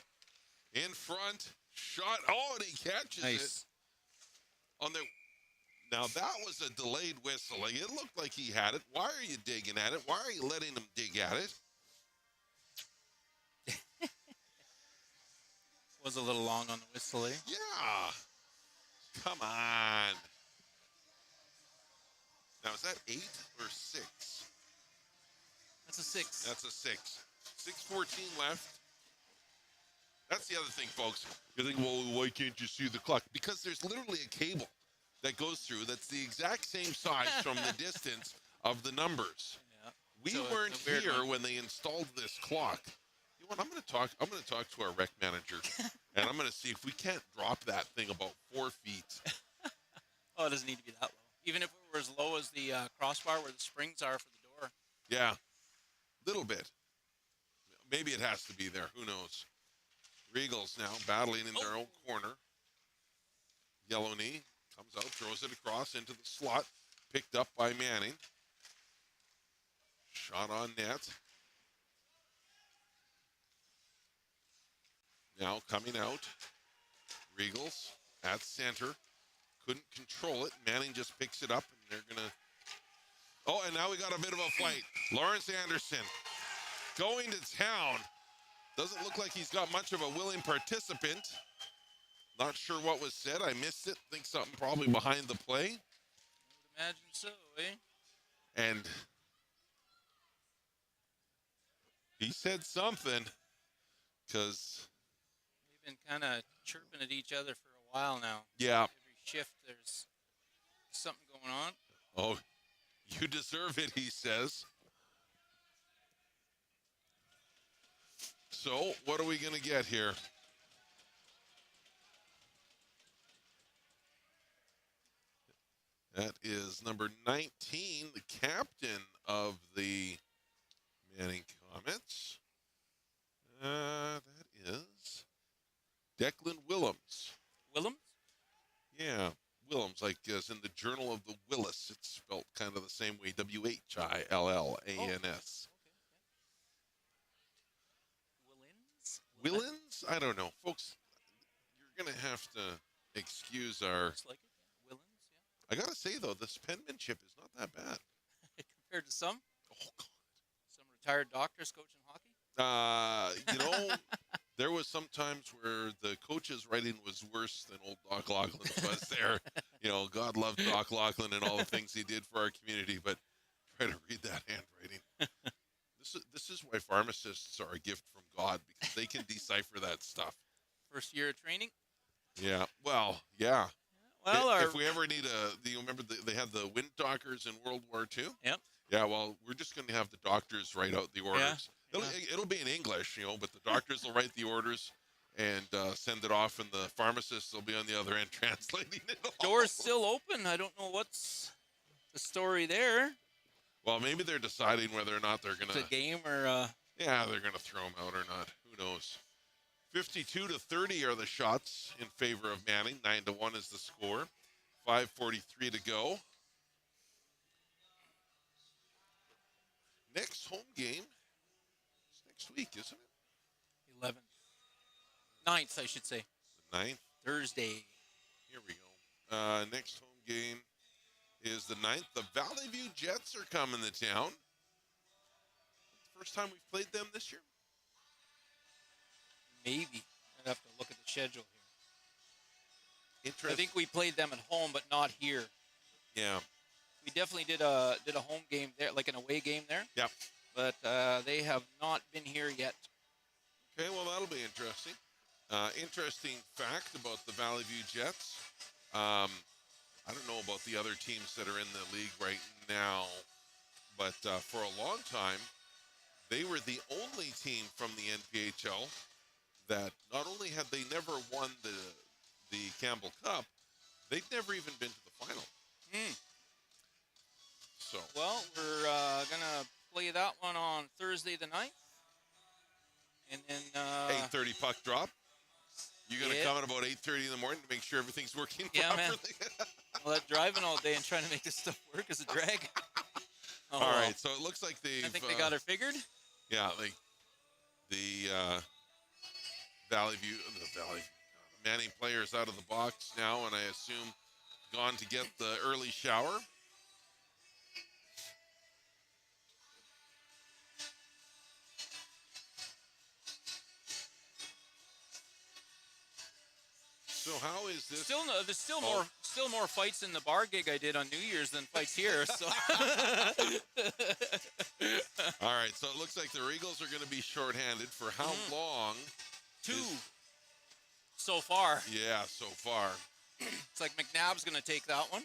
In front. Shot. Oh, and he catches it. On the. Now, that was a delayed whistle. Like, it looked like he had it. Why are you digging at it? Why are you letting him dig at it? Was a little long on the whistle, eh? Yeah. Come on. Now, is that 8 or 6? That's a 6. That's a 6. 6:14 left. That's the other thing, folks. You think, well, why can't you see the clock? Because there's literally a cable that goes through that's the exact same size from the distance of the numbers. Yeah. We So weren't it's a weird here one. when they installed this clock. You know what? I'm going to talk to our rec manager, and I'm going to see if we can't drop that thing about 4 feet. Oh, it doesn't need to be that low. Even if it were as low as the crossbar where the springs are for the door. Yeah, little bit. Maybe it has to be there. Who knows? Regals now battling in their own corner. Yellow knee comes out, throws it across into the slot. Picked up by Manning. Shot on net. Now coming out. Regals at center. Couldn't control it. Manning just picks it up, and they're going to... Oh, and now we got a bit of a fight. Lawrence Anderson going to town. Doesn't look like he's got much of a willing participant. Not sure what was said. I missed it. Think something probably behind the play. I would imagine so, eh? And he said something because... They've been kind of chirping at each other for a while now. Yeah. Every shift there's something going on. Oh, you deserve it, he says. So, what are we going to get here? That is number 19, the captain of the Manning Comets. That is Declan Willems. Willems? Yeah, Willems, like as in the Journal of the Willis. It's spelled kind of the same way, Whillans. Willins? Willans? I don't know. Folks, we're gonna have to excuse our. Looks like it. Yeah. Willens, I gotta say though, this penmanship is not that bad. yeah. Compared to some Oh retired doctors coaching hockey. God. There was some times where the coach's writing was worse than old Doc Laughlin's was there. God loved Doc Laughlin and all the things he did for our community, but try to read that handwriting. This is why pharmacists are a gift from God, because they can decipher that stuff. First year of training. Yeah. Well, yeah. Well, If we ever need do you remember they had the wind doctors in World War II? Yep. Yeah, well, we're just going to have the doctors write out the orders. Yeah. It'll be in English, but the doctors will write the orders and send it off, and the pharmacists will be on the other end translating it all. Door's still open. I don't know what's the story there. Well, maybe they're deciding whether or not they're going to... It's a game or... Yeah, they're going to throw them out or not. Who knows? 52-30 are the shots in favor of Manning. 9-1 is the score. 5:43 to go. Next home game is next week, isn't it? 11th. 9th, I should say. The 9th? Thursday. Here we go. Next home game is the 9th. The Valley View Jets are coming to town. First time we've played them this year? Maybe. I'd have to look at the schedule here. Interesting. I think we played them at home, but not here. Yeah. We definitely did a home game there, like an away game there. Yep. But they have not been here yet. Okay, well, that'll be interesting. Interesting fact about the Valley View Jets. I don't know about the other teams that are in the league right now, but for a long time, they were the only team from the NPHL that not only had they never won the Campbell Cup, they'd never even been to the final. So. Well, we're going to play that one on Thursday the 9th. And then... 8:30 puck drop. You're going to come at about 8:30 in the morning to make sure everything's working properly? Man. Well, that driving all day and trying to make this stuff work is a drag. All right, so it looks like I think they got her figured. Yeah, the Valley View, Manning players out of the box now, and I assume gone to get the early shower. So how is this? There's still more fights in the bar gig I did on New Year's than fights here. So. All right, so it looks like the Regals are going to be shorthanded for how long? 2 so far. Yeah, so far. It's like McNabb's going to take that one.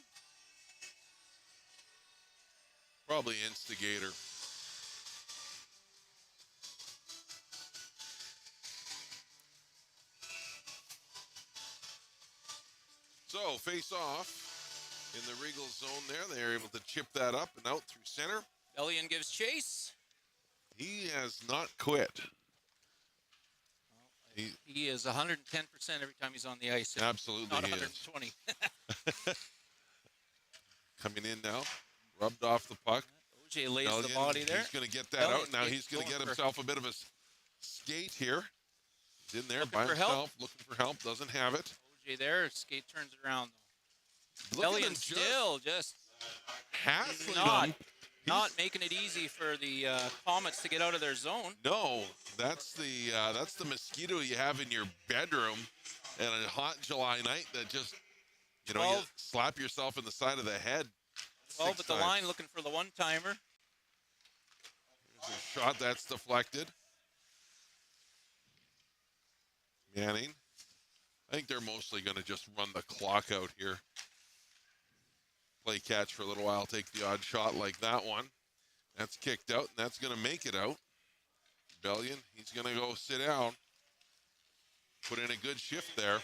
Probably instigator. So, face off in the Regal zone there. They're able to chip that up and out through center. Bellion gives chase. He has not quit. He is 110% every time he's on the ice. Absolutely, not he 120. is. Coming in now. Rubbed off the puck. OJ lays the body there. He's going to get that out. Now he's going to get himself a bit of a skate here. He's in there by himself, looking for help. Doesn't have it. OJ there. Skate turns it around, though. Look at him Bellion still just hassling him. Not making it easy for the Comets to get out of their zone. No, that's the mosquito you have in your bedroom on a hot July night that just, you slap yourself in the side of the head. 12 at the line looking for the one-timer. There's a shot that's deflected. Manning. I think they're mostly going to just run the clock out here. Play catch for a little while, take the odd shot like that one. That's kicked out, and that's going to make it out. Bellion, he's going to go sit down. Put in a good shift there.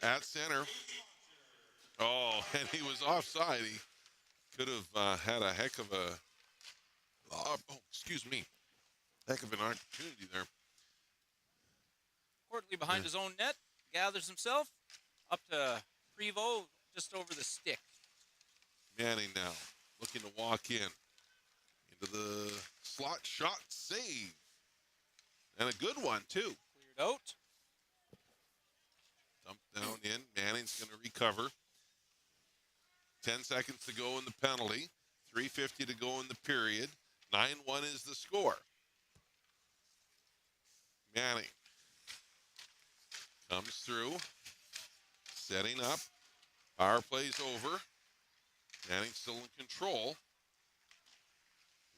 At center. Oh, and he was offside. He could have had a heck of a, heck of an opportunity there. Courtly behind his own net, gathers himself. Up to Prevost, just over the stick. Manning now, looking to walk in. Into the slot shot, save. And a good one, too. Out. Dumped down in. Manning's going to recover. 10 seconds to go in the penalty. 3:50 to go in the period. 9-1 is the score. Manning comes through. Setting up. Power play's over. Manning still in control.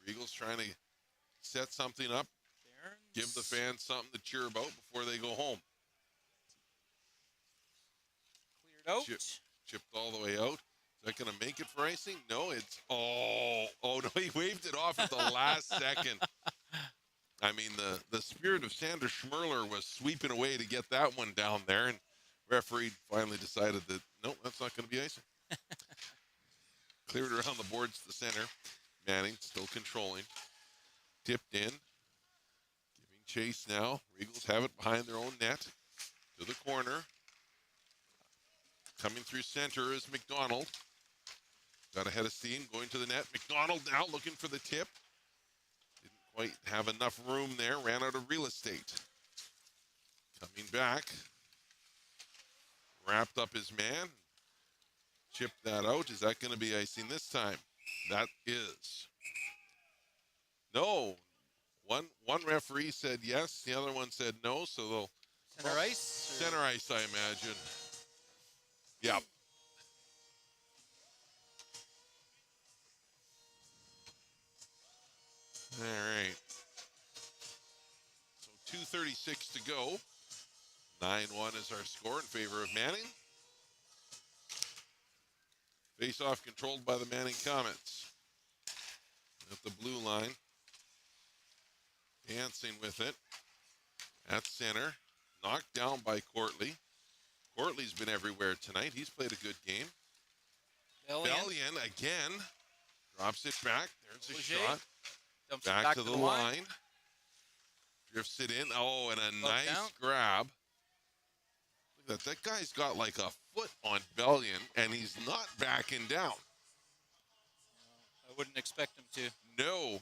Regals trying to set something up. Barons. Give the fans something to cheer about before they go home. Cleared out. Chipped all the way out. Is that going to make it for icing? No, it's... Oh, no, he waved it off at the last second. I mean, the spirit of Sander Schmerler was sweeping away to get that one down there, and referee finally decided that, nope, that's not going to be icing. Cleared around the boards to the center. Manning still controlling. Tipped in. Giving chase now. Regals have it behind their own net. To the corner. Coming through center is McDonald. Got ahead of steam. Going to the net. McDonald now looking for the tip. Didn't quite have enough room there. Ran out of real estate. Coming back. Wrapped up his man. Chipped that out. Is that going to be icing this time? That is. No. One referee said yes. The other one said no. So they'll Center ice. Center ice, I imagine. Yep. All right. So 2:36 to go. 9-1 is our score in favor of Manning. Face-off controlled by the Manning Comets. At the blue line. Dancing with it. At center. Knocked down by Courtly. Courtly's been everywhere tonight. He's played a good game. Bellion again. Drops it back. There's a shot. Back to the line. Drifts it in. Oh, and a nice grab. Look at that. That guy's got like a foot on Bellion, and he's not backing down. I wouldn't expect him to. No.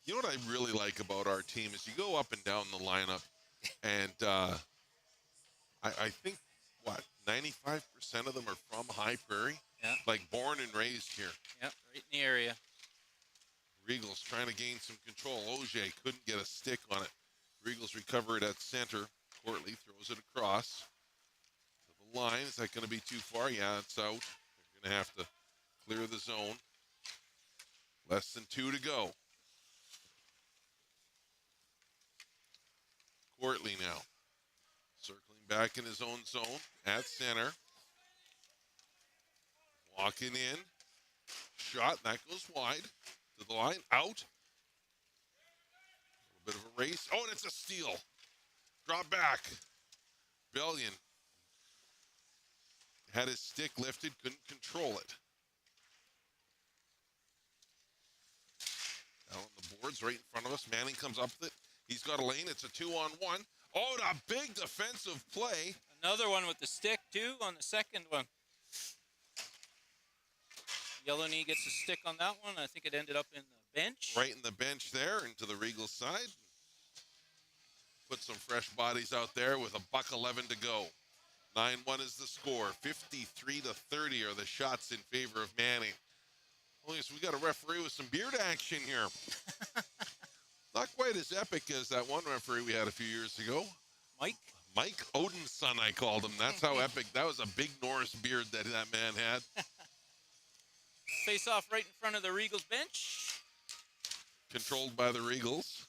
You know what I really like about our team is you go up and down the lineup, and I think, 95% of them are from High Prairie? Yeah. Like born and raised here. Yep, right in the area. Regals trying to gain some control. Auger couldn't get a stick on it. Regals recover it at center. Courtly throws it across to the line. Is that going to be too far? Yeah, it's out. They're going to have to clear the zone. Less than 2 to go. Courtly now. Circling back in his own zone at center. Walking in. Shot. That goes wide. To the line. Out. A little bit of a race. Oh, and it's a steal. Drop back. Bellion had his stick lifted. Couldn't control it. Out on the boards right in front of us. Manning comes up with it. He's got a lane. It's a 2-on-1. Oh, and a big defensive play. Another one with the stick, too, on the second one. Yellowknee gets a stick on that one. I think it ended up in the bench. Right in the bench there, into the Regal side. Put some fresh bodies out there with $1:11 to go. 9-1 is the score. 53-30 are the shots in favor of Manning. Only we got a referee with some beard action here. Not quite as epic as that one referee we had a few years ago. Mike Odin's son, I called him. That's how epic. That was a big Norris beard that man had. Face off right in front of the Regals bench. Controlled by the Regals.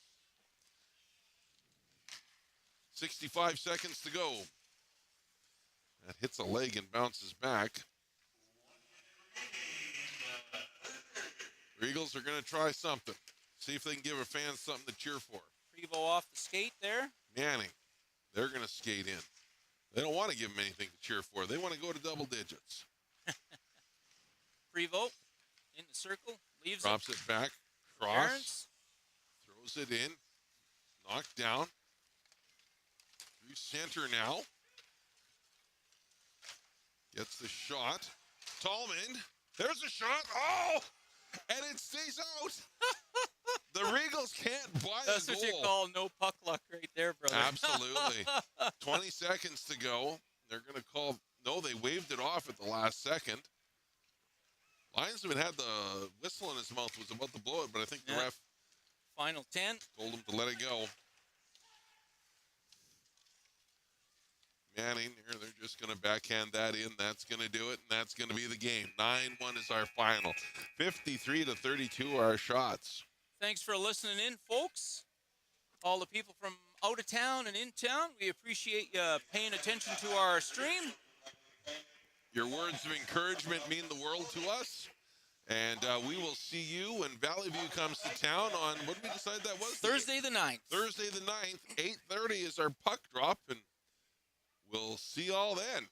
65 seconds to go. That hits a leg and bounces back. Regals are going to try something. See if they can give a fan something to cheer for. Prevo off the skate there. Manning, they're going to skate in. They don't want to give them anything to cheer for. They want to go to double digits. Prevo in the circle. Leaves Drops it back. Cross. Barons. Throws it in. Knocked down. Through center now. Gets the shot. Tallman. There's a shot. Oh! And it stays out. The Regals can't buy That's a what you goal. call no puck luck right there, brother. Absolutely. 20 seconds to go. They're going to call. No, they waved it off at the last second. Linesman had the whistle in his mouth, was about to blow it, but I think the ref Final 10. told him to let it go. Manning here, they're just going to backhand that in. That's going to do it, and that's going to be the game. 9-1 is our final. 53-32 are our shots. Thanks for listening in, folks. All the people from out of town and in town, we appreciate you paying attention to our stream. Your words of encouragement mean the world to us. And we will see you when Valley View comes to town on, what did we decide that was? Thursday the 9th. Thursday the 9th, 8:30 is our puck drop, and we'll see y'all then.